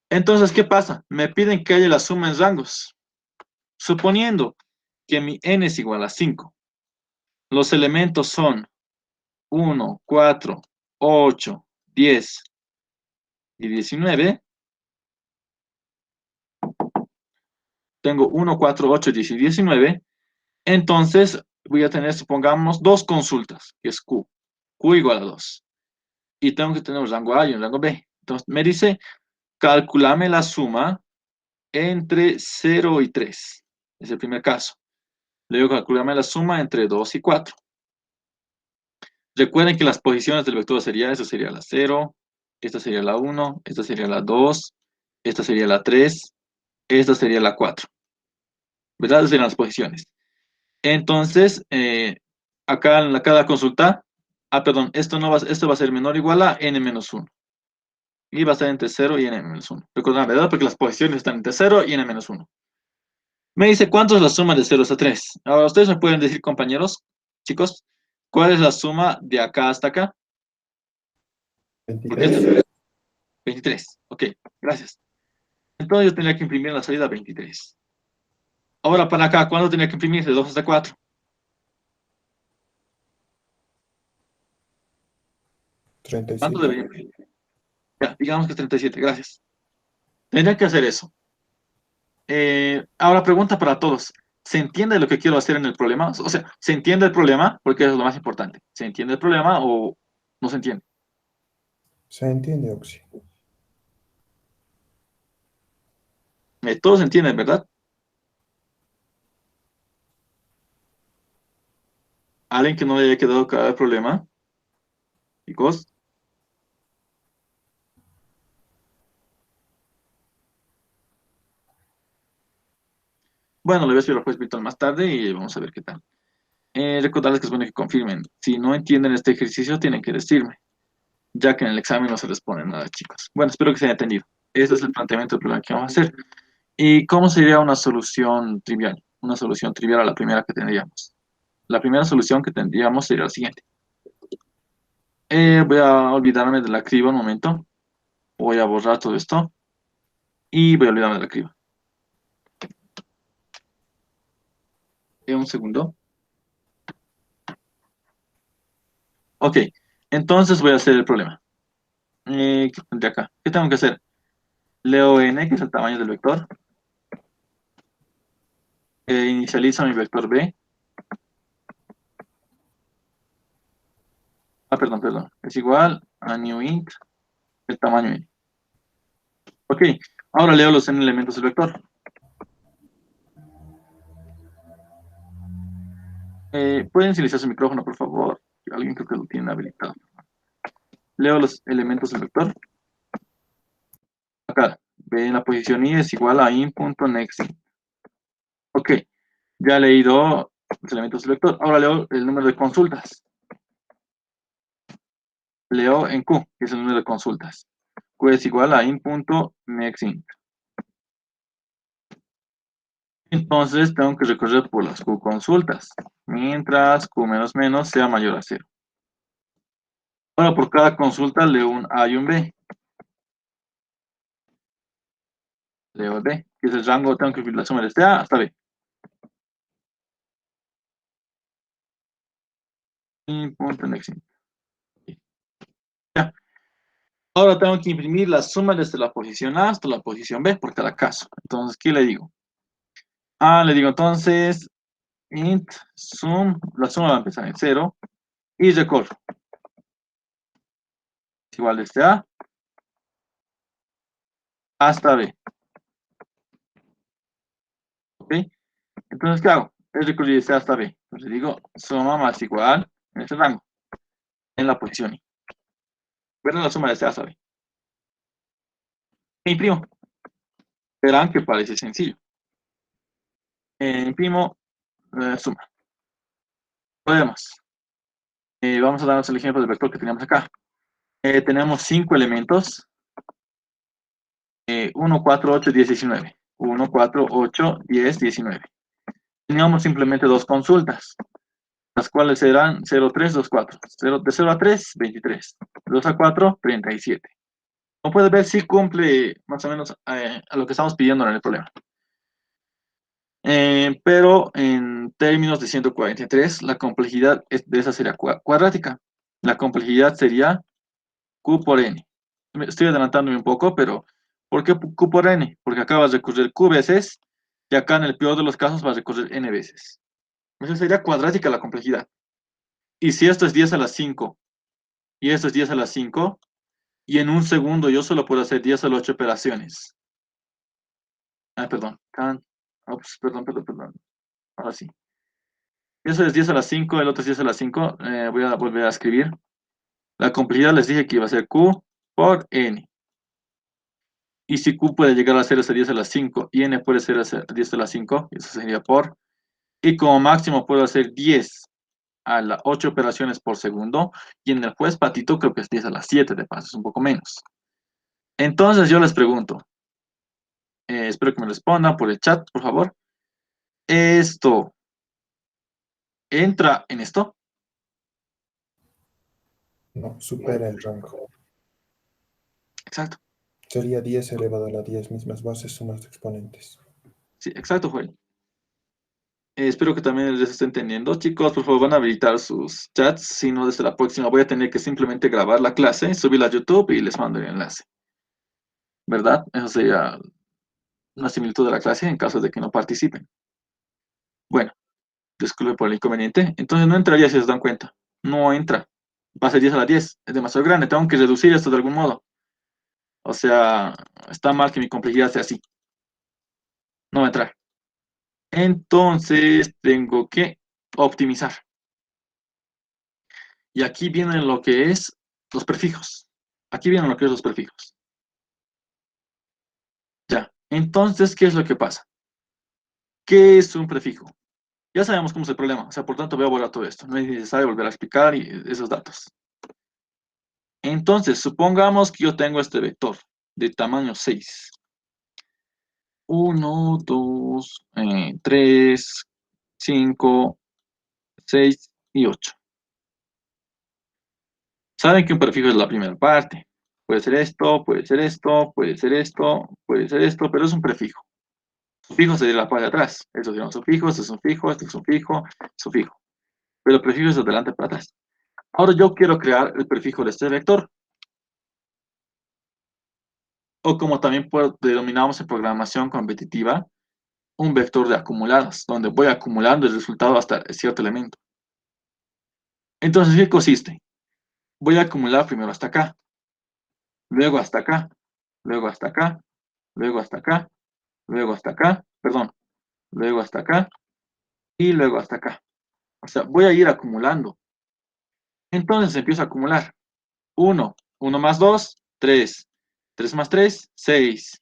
Speaker 1: Entonces, ¿qué pasa? Me piden que haya la suma en rangos. Suponiendo que mi N es igual a 5. Los elementos son 1, 4, 8, 10 y 19. Tengo 1, 4, 8, 10 y 19. Entonces, voy a tener, supongamos, dos consultas, que es Q. Q igual a 2. Y tengo que tener un rango A y un rango B. Entonces, me dice, calculame la suma entre 0 y 3. Es el primer caso. Luego, calculame la suma entre 2 y 4. Recuerden que las posiciones del vector sería, eso sería la 0, esta sería la 1, esta sería la 2, esta sería la 3, esta sería la 4. ¿Verdad? Esas serían las posiciones. Entonces, acá en cada consulta, perdón, esto va a ser menor o igual a n-1. Y va a estar entre 0 y n-1. Recuerden, ¿verdad? Porque las posiciones están entre 0 y n-1. Me dice, ¿cuánto es la suma de 0 hasta 3? Ahora, ustedes me pueden decir, compañeros, chicos, ¿cuál es la suma de acá hasta acá? Porque
Speaker 6: 23.
Speaker 1: 23. Ok, gracias. Entonces yo tendría que imprimir en la salida 23. Ahora, para acá, ¿cuándo tenía que imprimir? De 2 hasta 4. ¿Cuánto
Speaker 6: 37.
Speaker 1: debería imprimir? Ya, digamos que es 37, gracias. Tendría que hacer eso. Ahora, pregunta para todos. ¿Se entiende lo que quiero hacer en el problema? O sea, ¿se entiende el problema? Porque eso es lo más importante. ¿Se entiende el problema o no se entiende?
Speaker 6: Se entiende, Oxy.
Speaker 1: Todos entienden, ¿verdad? ¿Alguien que no le haya quedado claro el problema? Chicos. Bueno, le voy a subir el juez virtual más tarde y vamos a ver qué tal. Recordarles que es bueno que confirmen. Si no entienden este ejercicio, tienen que decirme, ya que en el examen no se responde nada, chicos. Bueno, espero que se haya entendido. Este es el planteamiento del problema que vamos a hacer. ¿Y cómo sería una solución trivial? Una solución trivial a la primera que tendríamos. La primera solución que tendríamos sería la siguiente. Voy a olvidarme de la criba un momento. Voy a borrar todo esto. Y voy a olvidarme de la criba. Un segundo. Ok, entonces voy a hacer el problema. ¿Qué tendré acá? ¿Qué tengo que hacer? Leo n, que es el tamaño del vector. Inicializo mi vector b. Perdón. Es igual a new int, el tamaño n. Ok, ahora leo los n elementos del vector. ¿Pueden silenciar su micrófono, por favor? Alguien creo que lo tiene habilitado. Leo los elementos del vector. Acá, b en la posición i es igual a in.nextInt. Ok, ya he leído los elementos del vector. Ahora leo el número de consultas. Leo en q, que es el número de consultas. Q es igual a in.nextInt. Entonces tengo que recorrer por las q consultas, mientras q menos menos sea mayor a 0. Ahora por cada consulta leo un a y un b. Leo el b, que es el rango, tengo que escribir la suma de este a hasta b. In.nextInt. Ya. Ahora tengo que imprimir la suma desde la posición a hasta la posición b por cada caso. Entonces, ¿qué le digo? Le digo entonces int sum, la suma va a empezar en 0 y recorro. Es igual de este a hasta b. ¿Ok? Entonces, ¿qué hago? Es recorrer este a hasta b. Entonces digo suma más igual en este rango, en la posición i. Verán la suma de este a hasta b. Imprimo. Verán que parece sencillo. Imprimo suma. Podemos. Vamos a darnos el ejemplo del vector que teníamos acá. Tenemos 5 elementos. 1, 4, 8, 10, 19. 1, 4, 8, 10, 19. Teníamos simplemente dos consultas, las cuales eran 0, 3, 2, 4. De 0 a 3, 23. 2 a 4, 37. Como puedes ver, sí cumple más o menos a lo que estamos pidiendo en el problema. Pero en términos de 143, la complejidad de esa sería cuadrática. La complejidad sería Q por N. Estoy adelantándome un poco, pero ¿por qué Q por N? Porque acá vas a recurrir Q veces y acá en el peor de los casos vas a recurrir N veces. Entonces sería cuadrática la complejidad. Y si esto es 10 a la 5 y esto es 10 a la 5, y en un segundo yo solo puedo hacer 10 a la 8 operaciones. Perdón. Perdón. Ahora sí. Eso es 10 a la 5, el otro es 10 a la 5. Voy a volver a escribir. La complejidad les dije que iba a ser Q por N. Y si Q puede llegar a ser ese 10 a la 5 y N puede ser ese 10 a la 5, eso sería por. Y como máximo puedo hacer 10 a las 8 operaciones por segundo. Y en el juez patito creo que es 10 a las 7 de paso, es un poco menos. Entonces yo les pregunto, espero que me respondan por el chat, por favor. ¿Esto entra en esto?
Speaker 6: No, supera el rango.
Speaker 1: Exacto.
Speaker 6: Sería 10 elevado a la 10 mismas bases sumas de exponentes.
Speaker 1: Sí, exacto, Joel. Espero que también les esté entendiendo. Chicos, por favor, van a habilitar sus chats. Si no, desde la próxima voy a tener que simplemente grabar la clase, subirla a YouTube y les mando el enlace. ¿Verdad? Eso sería una similitud de la clase en caso de que no participen. Bueno, disculpe por el inconveniente. Entonces no entraría si se dan cuenta. No entra. Va a ser 10 a la 10. Es demasiado grande. Tengo que reducir esto de algún modo. O sea, está mal que mi complejidad sea así. No va a entrar. Entonces tengo que optimizar. Y aquí vienen lo que es los prefijos. Aquí vienen lo que es los prefijos. Ya. Entonces, ¿qué es lo que pasa? ¿Qué es un prefijo? Ya sabemos cómo es el problema. O sea, por tanto, voy a borrar todo esto. No es necesario volver a explicar esos datos. Entonces, supongamos que yo tengo este vector de tamaño 6. 1, 2, 3, 5, 6 y 8. Saben que un prefijo es la primera parte. Puede ser esto, puede ser esto, puede ser esto, puede ser esto, pero es un prefijo. Sufijo sería la parte de atrás. Estos sería un sufijo, este es un fijo, este es un fijo, sufijo. Pero el prefijo es de adelante para atrás. Ahora yo quiero crear el prefijo de este vector. O como también denominamos en programación competitiva, un vector de acumuladas, donde voy acumulando el resultado hasta cierto elemento. Entonces, ¿qué consiste? Voy a acumular primero hasta acá, luego hasta acá, luego hasta acá, luego hasta acá, luego hasta acá, perdón, luego hasta acá y luego hasta acá. O sea, voy a ir acumulando. Entonces empiezo a acumular. 1, 1 más 2, 3, 3 más 3, 6,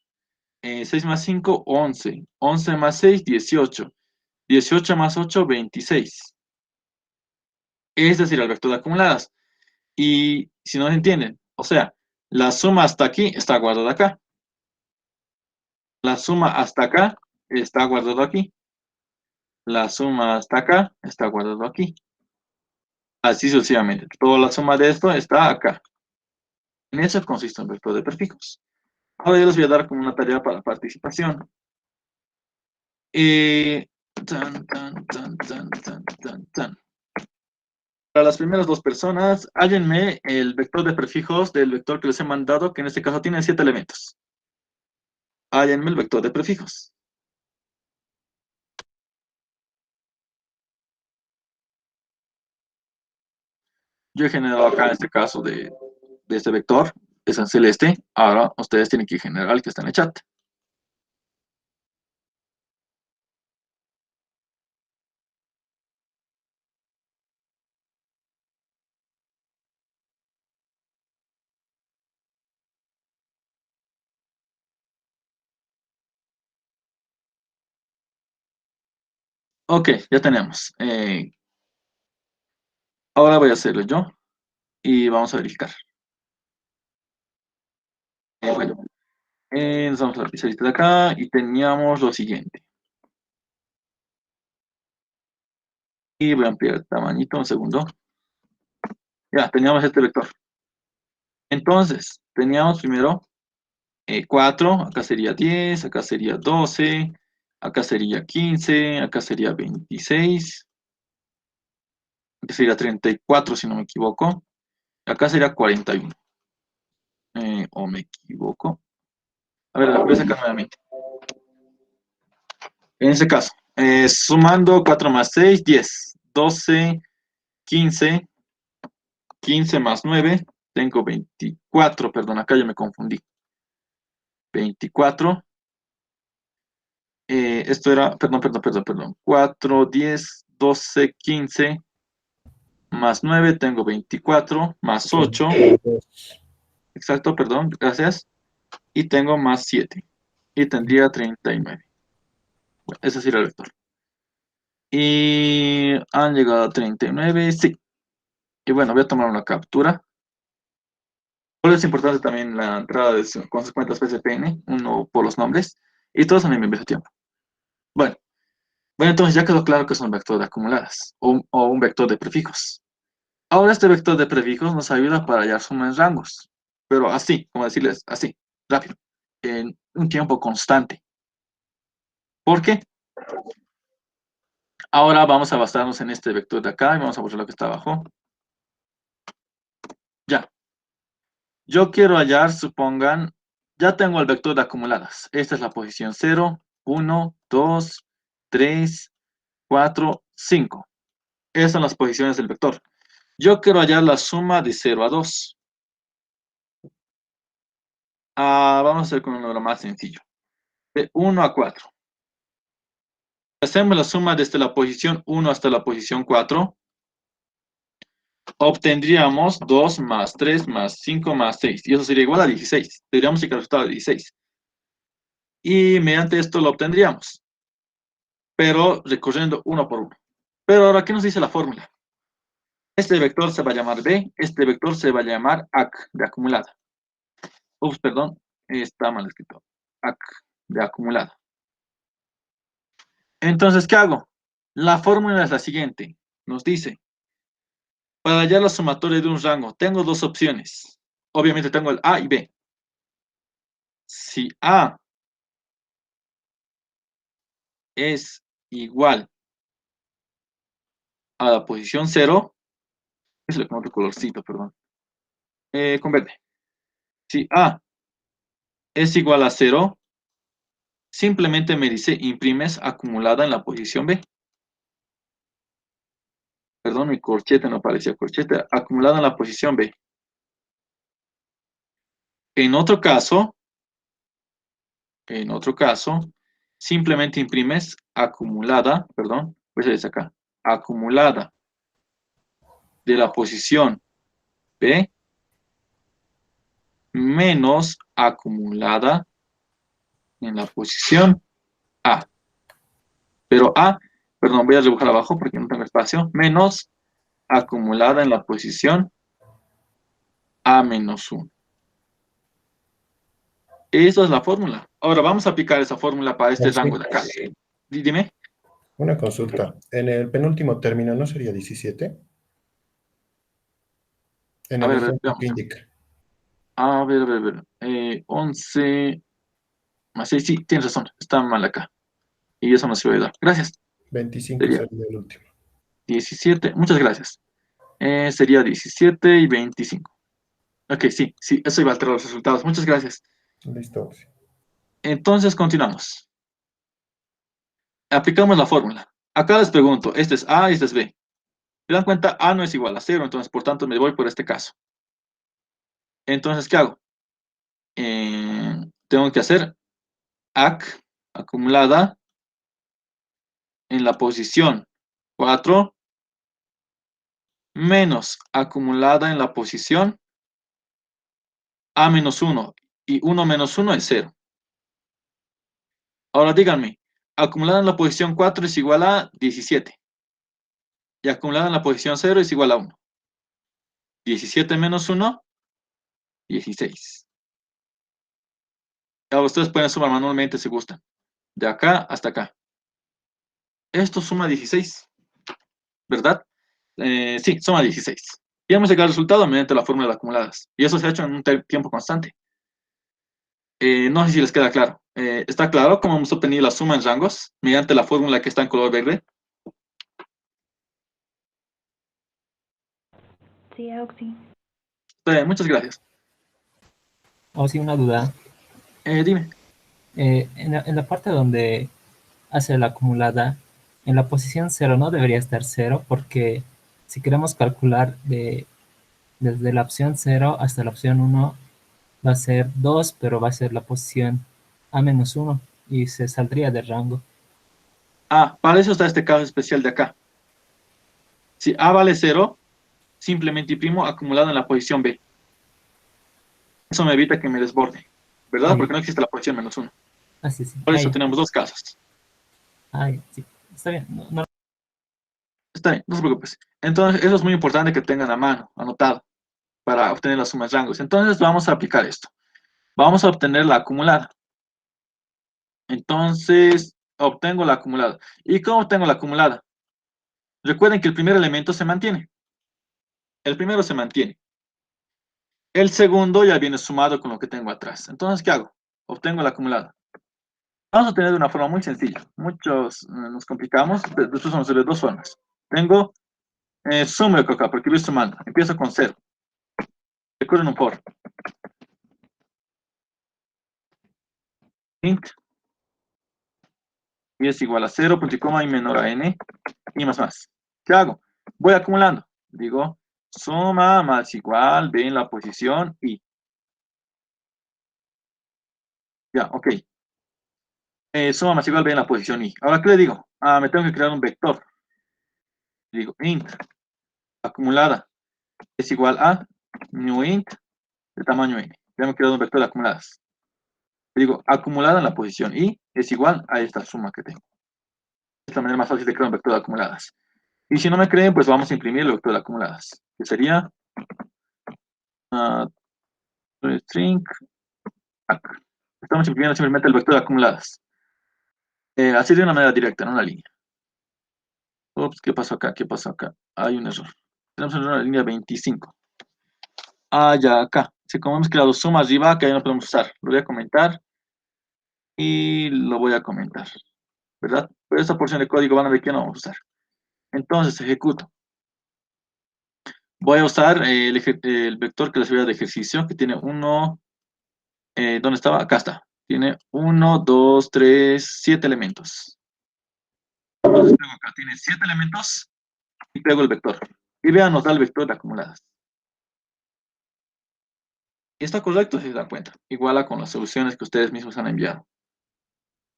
Speaker 1: 6 más 5, 11, 11 más 6, 18, 18 más 8, 26. Es decir, el vector de acumuladas. Y si no se entienden, o sea, la suma hasta aquí está guardada acá. La suma hasta acá está guardada aquí. La suma hasta acá está guardada aquí. Así sucesivamente. Toda la suma de esto está acá. En eso consiste un vector de prefijos. Ahora yo les voy a dar como una tarea para participación. Tan, tan, tan, tan, tan, tan, tan. Para las primeras dos personas, hállenme el vector de prefijos del vector que les he mandado, que en este caso tiene 7 elementos. Hállenme el vector de prefijos. Yo he generado acá en este caso de este vector, es en celeste. Ahora ustedes tienen que generar el que está en el chat. Ok, ya tenemos. Ahora voy a hacerlo yo y vamos a verificar. Bueno, nos vamos a la pizarrita de acá y teníamos lo siguiente. Y voy a ampliar el tamañito, un segundo. Ya, teníamos este vector. Entonces, teníamos primero 4, acá sería 10, acá sería 12, acá sería 15, acá sería 26, acá sería 34 si no me equivoco, acá sería 41. O me equivoco. A ver, la voy a sacar nuevamente. En este caso, sumando 4 más 6, 10, 12, 15, 15 más 9, tengo 24, perdón, acá yo me confundí. 24. Esto era, perdón. 4, 10, 12, 15, más 9, tengo 24, más 8, exacto, perdón, gracias, y tengo más 7, y tendría 39. Bueno, ese sería el vector. Y han llegado a 39, sí. Y bueno, voy a tomar una captura. Por eso es importante también la entrada de consecuentes PSPN, uno por los nombres, y todos también me envío tiempo. Bueno, entonces ya quedó claro que es un vector de acumuladas, o un vector de prefijos. Ahora este vector de prefijos nos ayuda para hallar suma en rangos, pero así, como decirles, así, rápido, en un tiempo constante. ¿Por qué? Ahora vamos a basarnos en este vector de acá y vamos a borrar lo que está abajo. Ya. Yo quiero hallar, supongan, ya tengo el vector de acumuladas. Esta es la posición 0, 1, 2, 3, 4, 5. Esas son las posiciones del vector. Yo quiero hallar la suma de 0 a 2. Vamos a hacer con un número más sencillo. De 1 a 4. Hacemos la suma desde la posición 1 hasta la posición 4. Obtendríamos 2 más 3 más 5 más 6. Y eso sería igual a 16. Tendríamos que el resultado de 16. Y mediante esto lo obtendríamos. Pero recorriendo uno por uno. Pero ahora, ¿qué nos dice la fórmula? Este vector se va a llamar B. Este vector se va a llamar AC, de acumulada. Ups, perdón. Está mal escrito. AC, de acumulada. Entonces, ¿qué hago? La fórmula es la siguiente. Nos dice, para hallar la sumatoria de un rango, tengo dos opciones. Obviamente tengo el A y B. Si A es igual a la posición 0, es con otro colorcito, perdón. Con verde. Si A es igual a 0, simplemente me dice imprimes acumulada en la posición B. Perdón, mi corchete no parecía corchete. Acumulada en la posición B. En otro caso, simplemente imprimes acumulada, perdón, pues es acá, acumulada de la posición B menos acumulada en la posición A. Pero A, perdón, voy a dibujar abajo porque no tengo espacio, menos acumulada en la posición A menos 1. Esa es la fórmula. Ahora vamos a aplicar esa fórmula para este rango de acá. Dime.
Speaker 6: Una consulta. En el penúltimo término, ¿no sería 17? En
Speaker 1: A
Speaker 6: el
Speaker 1: ver,
Speaker 6: ejemplo que
Speaker 1: veamos.
Speaker 6: indica.
Speaker 1: A ver. 11 más 6, sí, tienes razón. Está mal acá. Y eso nos iba a ayudar. Gracias.
Speaker 6: 25
Speaker 1: Sería
Speaker 6: sería el último.
Speaker 1: 17. Muchas gracias. Sería 17 y 25. Ok, sí, eso iba a alterar los resultados. Muchas gracias.
Speaker 6: Listo.
Speaker 1: Entonces, continuamos. Aplicamos la fórmula. Acá les pregunto, este es A y este es B. ¿Se dan cuenta? A no es igual a 0, entonces, por tanto, me voy por este caso. Entonces, ¿qué hago? Tengo que hacer AC acumulada en la posición 4 menos acumulada en la posición A menos 1. Y 1 menos 1 es 0. Ahora díganme, acumulada en la posición 4 es igual a 17. Y acumulada en la posición 0 es igual a 1. 17 menos 1, 16. Ahora ustedes pueden sumar manualmente si gustan. De acá hasta acá. Esto suma 16. ¿Verdad? Sí, suma 16. Y hemos llegado al resultado mediante la fórmula de acumuladas. Y eso se ha hecho en un tiempo constante. No sé si les queda claro. ¿Está claro cómo hemos obtenido la suma en rangos mediante la fórmula que está en color verde?
Speaker 3: Sí, Auxi.
Speaker 1: Muchas gracias.
Speaker 2: O sí, una duda.
Speaker 1: Dime.
Speaker 2: En la parte donde hace la acumulada, en la posición 0 no debería estar 0 porque si queremos calcular desde la opción 0 hasta la opción 1 va a ser 2, pero va a ser la posición A menos 1 y se saldría del rango.
Speaker 1: Para eso está este caso especial de acá. Si A vale 0, simplemente imprimo acumulado en la posición B. Eso me evita que me desborde, ¿verdad?
Speaker 2: Ahí,
Speaker 1: Porque no existe la posición -1.
Speaker 2: así, sí.
Speaker 1: Por eso
Speaker 2: Ahí,
Speaker 1: tenemos dos casos.
Speaker 2: ahí, sí. Está bien.
Speaker 1: Está bien, no se preocupes. Entonces, eso es muy importante que tengan a mano, anotado, para obtener las sumas rangos. Entonces, vamos a aplicar esto. Vamos a obtener la acumulada. Entonces, obtengo la acumulada. ¿Y cómo obtengo la acumulada? Recuerden que el primer elemento se mantiene. El primero se mantiene. El segundo ya viene sumado con lo que tengo atrás. Entonces, ¿qué hago? Obtengo la acumulada. Vamos a obtener de una forma muy sencilla. Muchos nos complicamos. Después vamos a hacer de dos formas. Tengo sumo de acá, porque voy sumando. Empiezo con 0. Recuerden un for. Int y es igual a 0, punto y coma y menor a n y más. ¿Qué hago? Voy acumulando. Digo, suma más igual b en la posición y. Ya, ok. Suma más igual b en la posición y. Ahora, ¿qué le digo? Me tengo que crear un vector. Digo, int acumulada es igual a new int de tamaño n. Ya me he creado un vector de acumuladas. Digo, acumulada en la posición y es igual a esta suma que tengo. Esta es la manera más fácil de crear un vector de acumuladas. Y si no me creen, pues vamos a imprimir el vector de acumuladas, que sería string acá. Estamos imprimiendo simplemente el vector de acumuladas. Así de una manera directa, en una línea. Ups, ¿qué pasó acá? ¿Qué pasó acá? Hay un error. Tenemos un error en la línea 25. Ya acá. Si como hemos creado suma arriba, que ahí no podemos usar. Lo voy a comentar y lo voy a comentar, ¿verdad? Pero esta porción de código van a ver que no vamos a usar. Entonces, ejecuto. Voy a usar el vector que les voy a dar de ejercicio, que tiene uno. ¿Dónde estaba? Acá está. Tiene 1, 2, 3, 7 elementos. Entonces pego acá, tiene 7 elementos y pego el vector. Y vean, nos da el vector de acumuladas. Y está correcto si se dan cuenta. Iguala con las soluciones que ustedes mismos han enviado.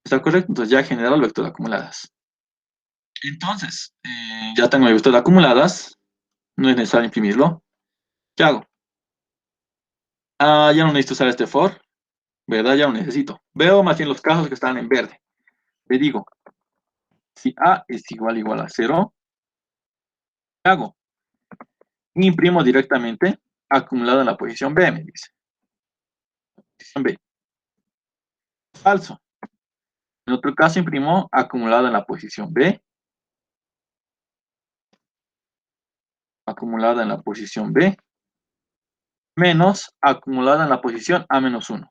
Speaker 1: Está correcto, entonces ya generó el vector de acumuladas. Entonces, ya tengo el vector de acumuladas. No es necesario imprimirlo. ¿Qué hago? Ya no necesito usar este for, ¿verdad? Ya no necesito. Veo más bien los casos que están en verde. Le digo, si A es igual a 0, ¿qué hago? Imprimo directamente acumulado en la posición B, me dice. Posición B. Falso. En otro caso imprimo acumulado en la posición B. Acumulada en la posición B. Menos acumulada en la posición A-1.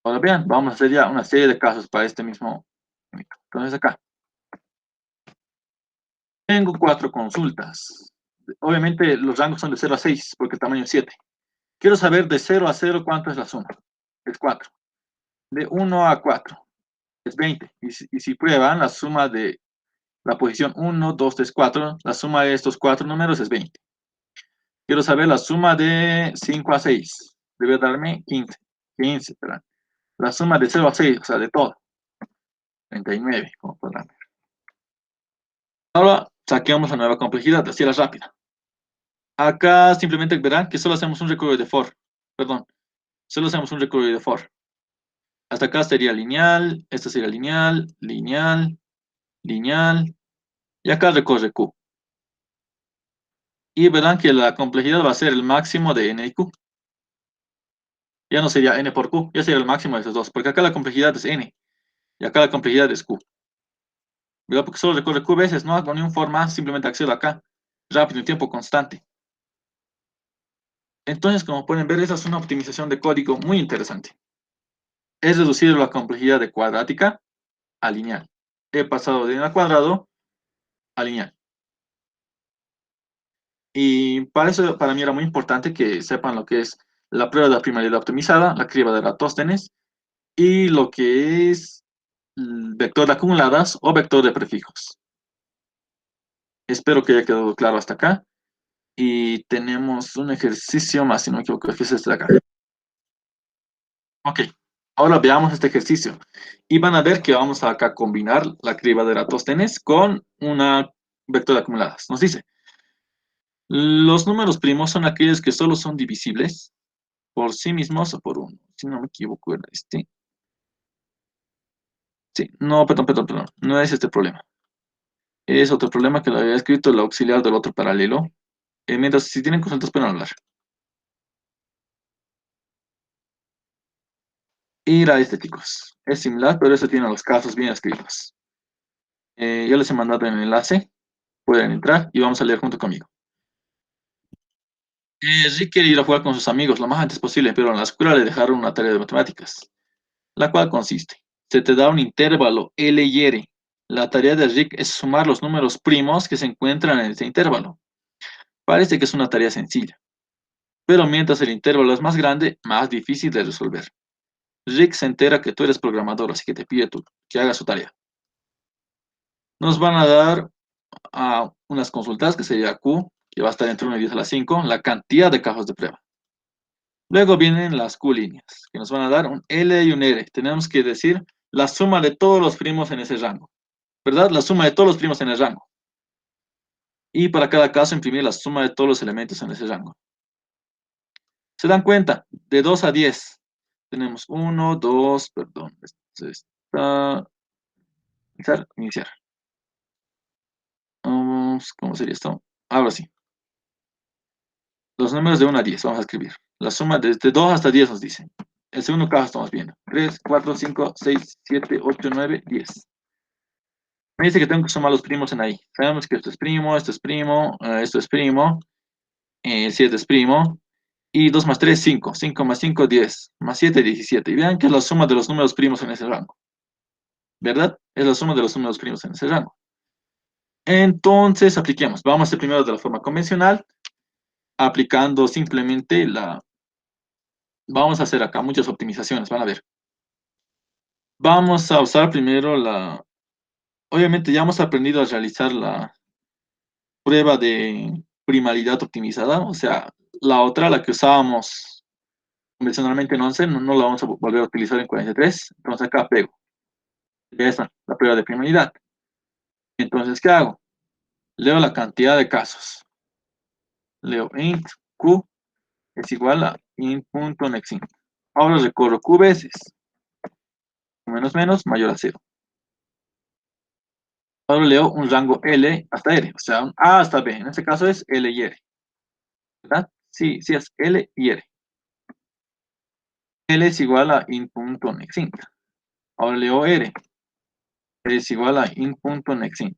Speaker 1: Ahora vean, vamos a hacer ya una serie de casos para este mismo. Entonces acá. Tengo 4 consultas. Obviamente los rangos son de 0 a 6 porque el tamaño es 7. Quiero saber de 0 a 0 cuánto es la suma. Es 4. De 1 a 4 es 20. Y si prueban la suma de la posición 1, 2, 3, 4, la suma de estos 4 números es 20. Quiero saber la suma de 5 a 6. Debe darme 15. 15, ¿verdad? La suma de 0 a 6, o sea, de todo. 39, como podrán ver. Ahora saqueamos la nueva complejidad, así es rápida. Acá simplemente verán que solo hacemos un recorrido de for. Perdón, solo hacemos un recorrido de for. Hasta acá sería lineal, esta sería lineal, lineal, lineal, y acá recorre Q. Y verán que la complejidad va a ser el máximo de n y q. Ya no sería n por q, ya sería el máximo de esos dos, porque acá la complejidad es n, y acá la complejidad es q. ¿Verdad? Porque solo recorre q veces, no hago ni un for más, simplemente accedo acá, rápido, en tiempo constante. Entonces, como pueden ver, esa es una optimización de código muy interesante. Es reducir la complejidad de cuadrática a lineal. He pasado de n al cuadrado a lineal. Y para eso, para mí era muy importante que sepan lo que es la prueba de la primalidad optimizada, la criba de Eratóstenes, y lo que es vector de acumuladas o vector de prefijos. Espero que haya quedado claro hasta acá. Y tenemos un ejercicio más, si no me equivoco, que es este de acá. Ok. Ahora veamos este ejercicio. Y van a ver que vamos a acá combinar la criba de Eratóstenes con una vector de acumuladas. Nos dice, los números primos son aquellos que solo son divisibles por sí mismos o por uno. Si no me equivoco, era este. Sí, no, perdón. No es este problema. Es otro problema que lo había escrito el auxiliar del otro paralelo. Mientras, si tienen consultas, pueden hablar. Y era este, chicos. Es similar, pero este tiene los casos bien escritos. Yo les he mandado el enlace. Pueden entrar y vamos a leer junto conmigo. Rick quiere ir a jugar con sus amigos lo más antes posible, pero en la escuela le dejaron una tarea de matemáticas, la cual consiste. Se te da un intervalo L y R. La tarea de Rick es sumar los números primos que se encuentran en este intervalo. Parece que es una tarea sencilla, pero mientras el intervalo es más grande, más difícil de resolver. Rick se entera que tú eres programador, así que te pide que hagas su tarea. Nos van a dar unas consultas que sería Q, que va a estar entre 1 y 10 a la 5, la cantidad de cajas de prueba. Luego vienen las Q-líneas, que nos van a dar un L y un R. Tenemos que decir la suma de todos los primos en ese rango, ¿verdad? La suma de todos los primos en el rango. Y para cada caso imprimir la suma de todos los elementos en ese rango. ¿Se dan cuenta? De 2 a 10 tenemos 1, 2, perdón. Esto está... Iniciar. ¿Cómo sería esto? Ahora sí. Los números de 1 a 10, vamos a escribir. La suma desde 2 hasta 10 nos dice. El segundo caso estamos viendo. 3, 4, 5, 6, 7, 8, 9, 10. Me dice que tengo que sumar los primos en ahí. Sabemos que esto es primo, esto es primo, esto es primo, 7 es primo. Y 2 más 3, 5. 5 más 5, 10. Más 7, 17. Y vean que es la suma de los números primos en ese rango. ¿Verdad? Es la suma de los números primos en ese rango. Entonces, apliquemos. Vamos a hacer primero de la forma convencional, aplicando simplemente la... Vamos a hacer acá muchas optimizaciones, van a ver. Vamos a usar primero la... Obviamente ya hemos aprendido a realizar la prueba de primalidad optimizada, o sea, la otra, la que usábamos convencionalmente en 11, no la vamos a volver a utilizar en 43, entonces acá pego. Ya está, la prueba de primalidad. Entonces, ¿qué hago? Leo la cantidad de casos. Leo int q es igual a int.nextInt. Ahora recorro q veces. Menos mayor a 0. Ahora leo un rango L hasta R, o sea, un A hasta B. En este caso es L y R. ¿Verdad? Sí, es L y R. L es igual a int.nextInt. Ahora leo R. R es igual a int.nextInt.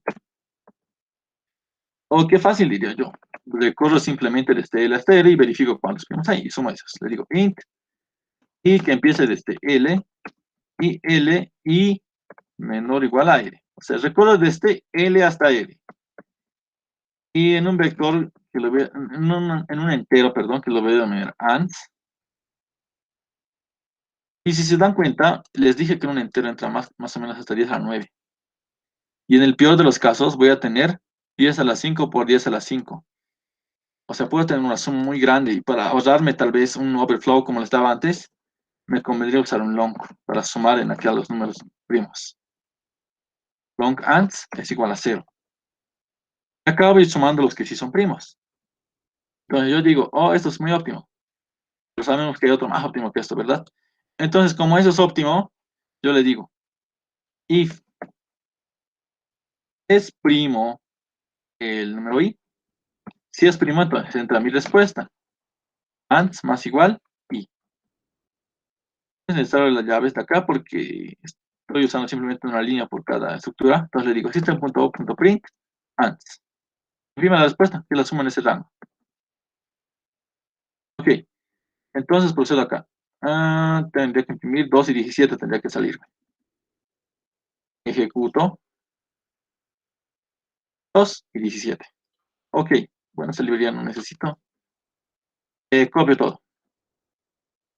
Speaker 1: O qué fácil diría yo. Recorro simplemente desde L hasta R y verifico cuántos primos hay. Y sumo esos. Le digo int y que empiece desde L y menor o igual a R. O sea, recorro desde L hasta R. Y en un vector, que lo veo, en un entero, perdón, que lo voy a llamar ans. Y si se dan cuenta, les dije que en un entero entra más o menos hasta 10 a la 9. Y en el peor de los casos voy a tener 10 a la 5 por 10 a la 5. O sea, puedo tener una suma muy grande y para ahorrarme tal vez un overflow como lo estaba antes, me convendría usar un long para sumar en aquí a los números primos. Long ans es igual a 0. Acá voy sumando los que sí son primos. Entonces yo digo, oh, esto es muy óptimo. Pero sabemos que hay otro más óptimo que esto, ¿verdad? Entonces, como eso es óptimo, yo le digo, if es primo el número i, si es primo, entonces entra mi respuesta. Ans más igual i. Es necesario las llaves de acá porque estoy usando simplemente una línea por cada estructura. Entonces le digo system.out.print ans. Imprime la respuesta, que la suma en ese rango. Ok, entonces procedo acá. Tendría que imprimir 2 y 17, tendría que salirme. Ejecuto 2 y 17. Ok, bueno, esa librería no necesito. Copio todo.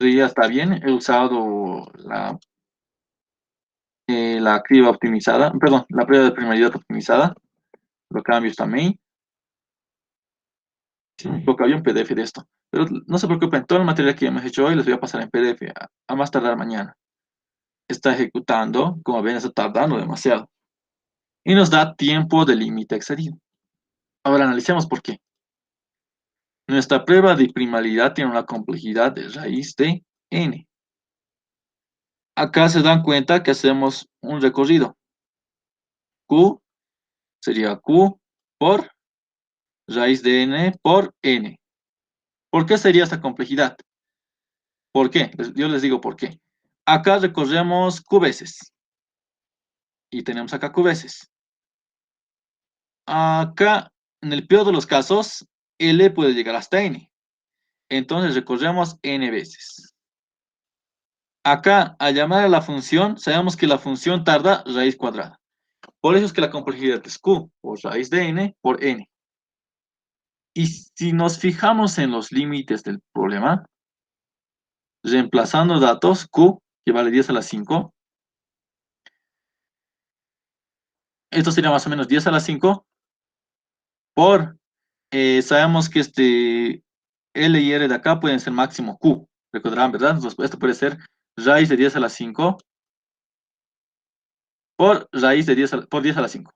Speaker 1: Ya está bien, he usado la criba optimizada, perdón, la prueba de primalidad optimizada. Lo cambio esta main. Sí, había un PDF de esto. Pero no se preocupen, todo el material que hemos hecho hoy les voy a pasar en PDF a más tardar mañana. está ejecutando, como ven, está tardando demasiado. Y nos da tiempo de límite excedido. Ahora analicemos por qué. Nuestra prueba de primalidad tiene una complejidad de raíz de n. Acá se dan cuenta que hacemos un recorrido. Q sería Q por raíz de n por n. ¿Por qué sería esta complejidad? ¿Por qué? Yo les digo por qué. Acá recorremos Q veces. Y tenemos acá Q veces. Acá, en el peor de los casos, L puede llegar hasta n. Entonces recorremos n veces. Acá, al llamar a la función, sabemos que la función tarda raíz cuadrada. Por eso es que la complejidad es Q por raíz de n por n. Y si nos fijamos en los límites del problema, reemplazando datos, Q, que vale 10 a la 5, esto sería más o menos 10 a la 5 por, sabemos que L y R de acá pueden ser máximo Q, recordarán, ¿verdad? Entonces, esto puede ser raíz de 10 a la 5 por raíz de 10 por 10 a la 5.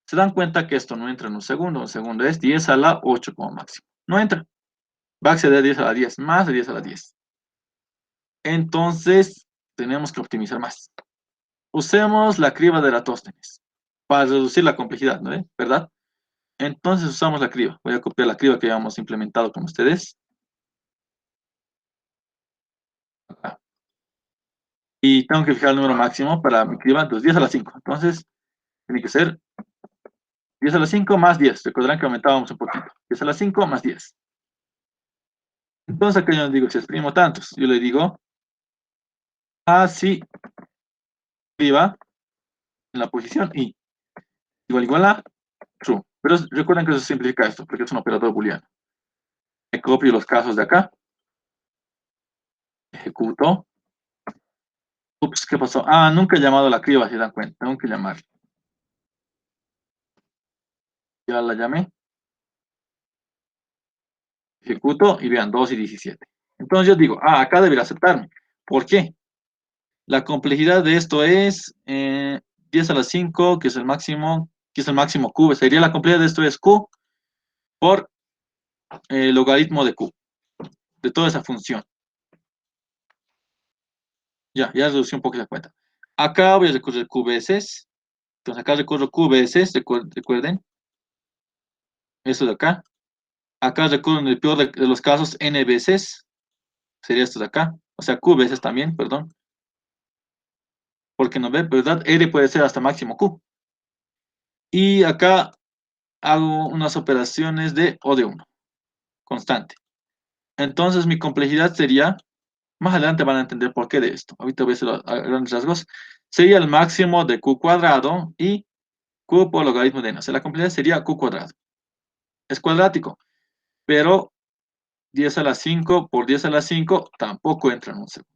Speaker 1: Se dan cuenta que esto no entra en un segundo es 10 a la 8 como máximo. No entra. Va a acceder a 10 a la 10, más de 10 a la 10. Entonces, tenemos que optimizar más. Usemos la criba de Eratóstenes para reducir la complejidad, ¿no? ¿Verdad? Entonces usamos la criba. Voy a copiar la criba que habíamos implementado con ustedes. Acá. Y tengo que fijar el número máximo para mi criba, entonces 10 a la 5. Entonces, tiene que ser 10 a la 5 más 10. Recordarán que aumentábamos un poquito. 10 a la 5 más 10. Entonces, acá yo les digo, si exprimo tantos, yo le digo, así, criba, en la posición i, igual a true. Pero recuerden que eso simplifica esto, porque es un operador booleano. Me copio los casos de acá. Ejecuto. Ups, ¿qué pasó? Ah, nunca he llamado a la criba, si dan cuenta. Tengo que llamarla. Ya la llamé. Ejecuto y vean, 2 y 17. Entonces yo digo, acá debería aceptarme. ¿Por qué? La complejidad de esto es 10 a la 5, que es el máximo Q. Sería la complejidad de esto es Q por logaritmo de Q, de toda esa función. Ya reducí un poco la cuenta. Acá voy a recorrer Q veces. Entonces acá recorro Q veces, recuerden. Esto de acá. Acá recorro en el peor de los casos N veces. Sería esto de acá. O sea, Q veces también, perdón. Porque no ve, ¿verdad? R puede ser hasta máximo Q. Y acá hago unas operaciones de O de 1. Constante. Entonces mi complejidad sería, más adelante van a entender por qué de esto. Ahorita voy a hacer a grandes rasgos. Sería el máximo de Q cuadrado y Q por logaritmo de n. O sea, la complejidad sería Q cuadrado. Es cuadrático. Pero 10 a la 5 por 10 a la 5 tampoco entra en un segundo.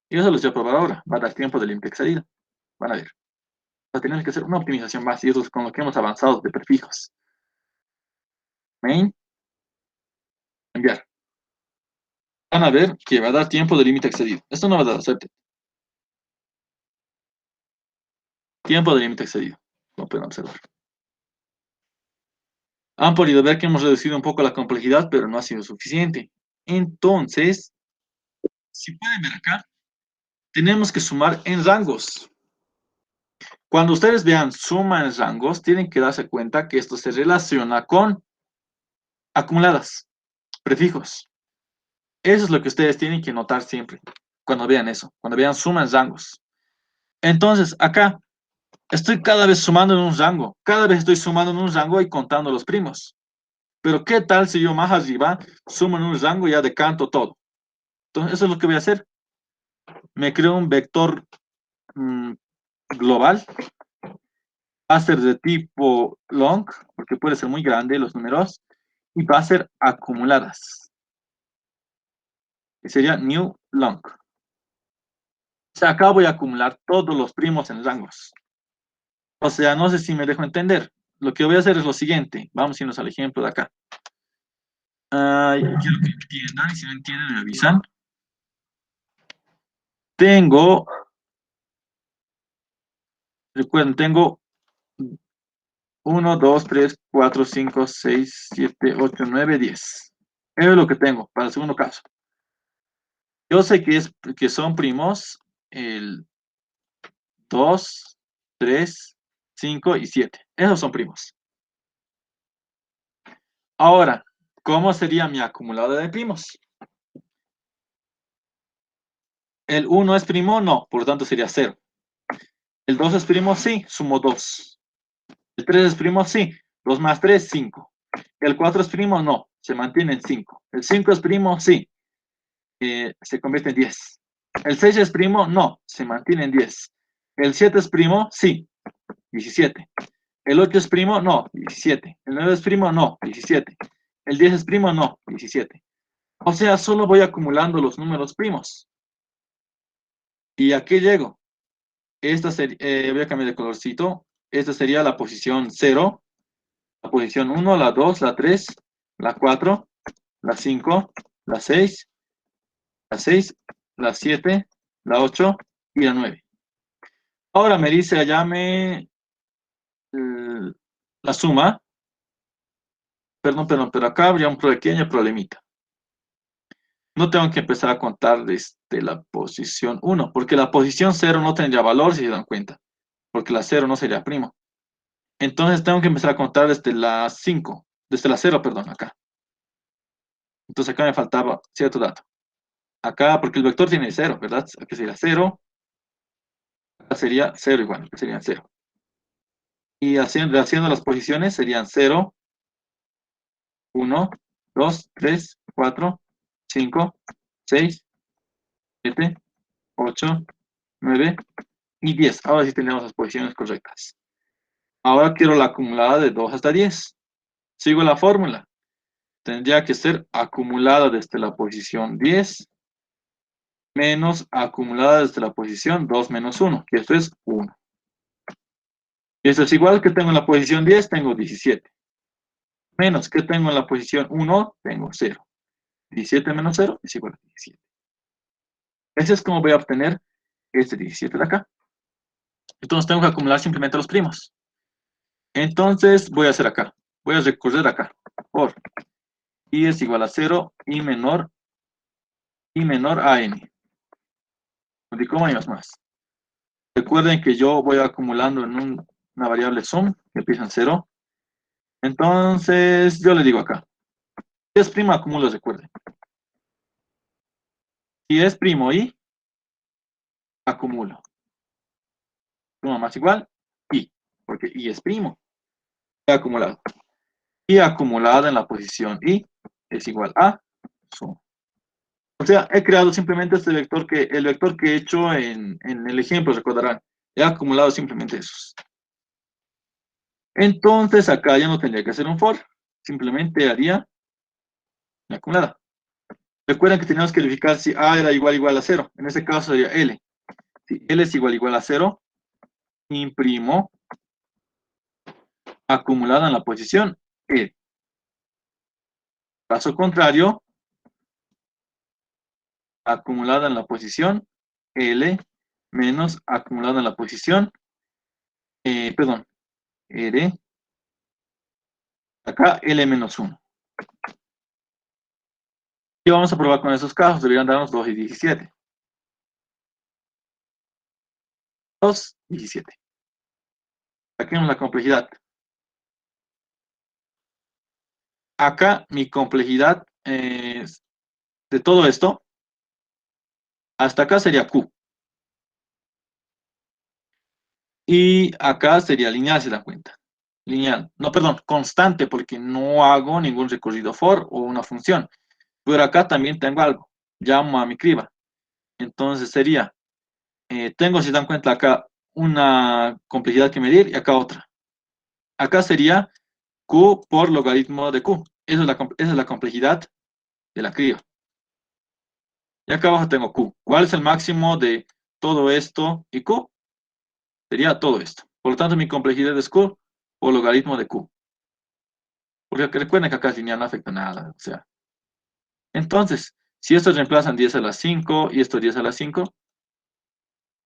Speaker 1: Y eso lo voy a probar ahora. Va a dar tiempo del límite excedido. Van a ver. Va a tener que hacer una optimización más. Y eso es con lo que hemos avanzado de prefijos. Main. Enviar. Van a ver que va a dar tiempo de límite excedido. Esto no va a dar acepte. Tiempo de límite excedido. Como pueden observar. Han podido ver que hemos reducido un poco la complejidad, pero no ha sido suficiente. Entonces, si pueden ver acá, tenemos que sumar en rangos. Cuando ustedes vean suma en rangos, tienen que darse cuenta que esto se relaciona con acumuladas, prefijos. Eso es lo que ustedes tienen que notar siempre cuando vean eso, cuando vean suma en rangos. Entonces, acá, estoy cada vez sumando en un rango. Cada vez estoy sumando en un rango y contando los primos. Pero, ¿qué tal si yo más arriba sumo en un rango y ya decanto todo? Entonces, eso es lo que voy a hacer. Me creo un vector global. Va a ser de tipo long, porque puede ser muy grande los números. Y va a ser acumuladas. Que sería new long. O sea, acá voy a acumular todos los primos en rangos. O sea, no sé si me dejo entender. Lo que voy a hacer es lo siguiente. Vamos a irnos al ejemplo de acá. Quiero que entiendan, y si no entienden me avisan. tengo, recuerden, tengo 1, 2, 3, 4, 5, 6, 7, 8, 9, 10. Eso es lo que tengo para el segundo caso. Yo sé que son primos el 2, 3, 5 y 7. Esos son primos. Ahora, ¿cómo sería mi acumulado de primos? ¿El 1 es primo? No, por lo tanto sería 0. ¿El 2 es primo? Sí, sumo 2. ¿El 3 es primo? Sí, 2 más 3, 5. ¿El 4 es primo? No, se mantiene en 5. ¿El 5 es primo? Sí, se convierte en 10. ¿El 6 es primo? No, se mantiene en 10. ¿El 7 es primo? Sí, 17. ¿El 8 es primo? No, 17. ¿El 9 es primo? No, 17. ¿El 10 es primo? No, 17. O sea, solo voy acumulando los números primos. Y aquí llego. Esta sería, voy a cambiar de colorcito. Esta sería la posición 0, la posición 1, la 2, la 3, la 4, la 5, la 6, la 6, la 7, la 8 y la 9. Ahora me dice, hallame la suma. Perdón, pero acá habría un pequeño problemita. No tengo que empezar a contar desde la posición 1, porque la posición 0 no tendría valor, si se dan cuenta, porque la 0 no sería primo. Entonces tengo que empezar a contar desde la 5, desde la 0, perdón, acá. Entonces acá me faltaba cierto dato. Acá, porque el vector tiene 0, ¿verdad? Aquí sería 0, acá sería 0 igual, aquí serían 0. Y haciendo las posiciones serían 0, 1, 2, 3, 4, 5, 6, 7, 8, 9 y 10. Ahora sí tenemos las posiciones correctas. Ahora quiero la acumulada de 2 hasta 10. Sigo la fórmula. Tendría que ser acumulada desde la posición 10 menos acumulada desde la posición 2 menos 1, que esto es 1. Y esto es igual que tengo en la posición 10, tengo 17. Menos que tengo en la posición 1, tengo 0. 17 menos 0 es igual a 17. Ese es como voy a obtener este 17 de acá. Entonces tengo que acumular simplemente los primos. Entonces voy a hacer acá. Voy a recorrer acá. Por i es igual a 0 y menor a n. ¿Y cómo hay más? Recuerden que yo voy acumulando en una variable sum que empieza en 0. Entonces yo le digo acá. Si es primo, acumulo, recuerden. Si es primo y, acumulo. Suma más igual, y. Porque y es primo. He acumulado. Y acumulada en la posición y es igual a suma. O sea, he creado simplemente este vector el vector que he hecho en el ejemplo, recordarán. He acumulado simplemente esos. Entonces acá ya no tendría que hacer un for. Simplemente haría la acumulada. Recuerden que teníamos que verificar si A era igual a 0. En este caso sería L. Si L es igual a 0, imprimo acumulada en la posición E. Caso contrario, acumulada en la posición L menos acumulada en la posición, perdón, R, acá L menos 1. Y vamos a probar con esos casos, deberían darnos 2 y 17. 2, 17. Saquemos la complejidad. Acá mi complejidad de todo esto, hasta acá sería Q. Y acá sería lineal, se da cuenta. Lineal, no, perdón, constante, porque no hago ningún recorrido for o una función. Pero acá también tengo algo. Llamo a mi criba. Entonces sería, tengo, si se dan cuenta, acá una complejidad que medir y acá otra. Acá sería Q por logaritmo de Q. Esa es la complejidad de la criba. Y acá abajo tengo Q. ¿Cuál es el máximo de todo esto y Q? Sería todo esto. Por lo tanto, mi complejidad es Q por logaritmo de Q. Porque recuerden que acá es lineal, no afecta nada. O sea, entonces, si estos reemplazan 10 a la 5 y esto 10 a la 5,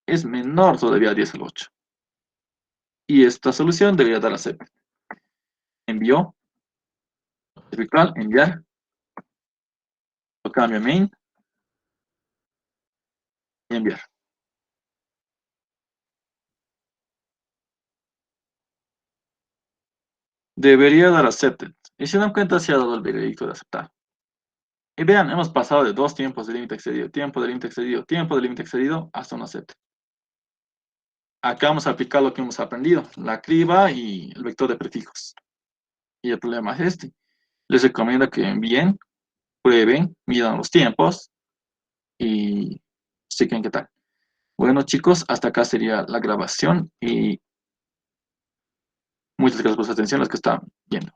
Speaker 1: es menor todavía a 10 a la 8. Y esta solución debería dar accept. Envió, virtual, enviar, lo cambio a main y enviar. Debería dar accepted. Y si dan cuenta, se ha dado el veredicto de aceptar. Y vean, hemos pasado de 2 tiempos de límite excedido, tiempo de límite excedido, tiempo de límite excedido, hasta un accept. Acá vamos a aplicar lo que hemos aprendido, la criba y el vector de prefijos. Y el problema es este. Les recomiendo que envíen, prueben, midan los tiempos y chequen qué tal. Bueno, chicos, hasta acá sería la grabación y muchas gracias por su atención, los que están viendo.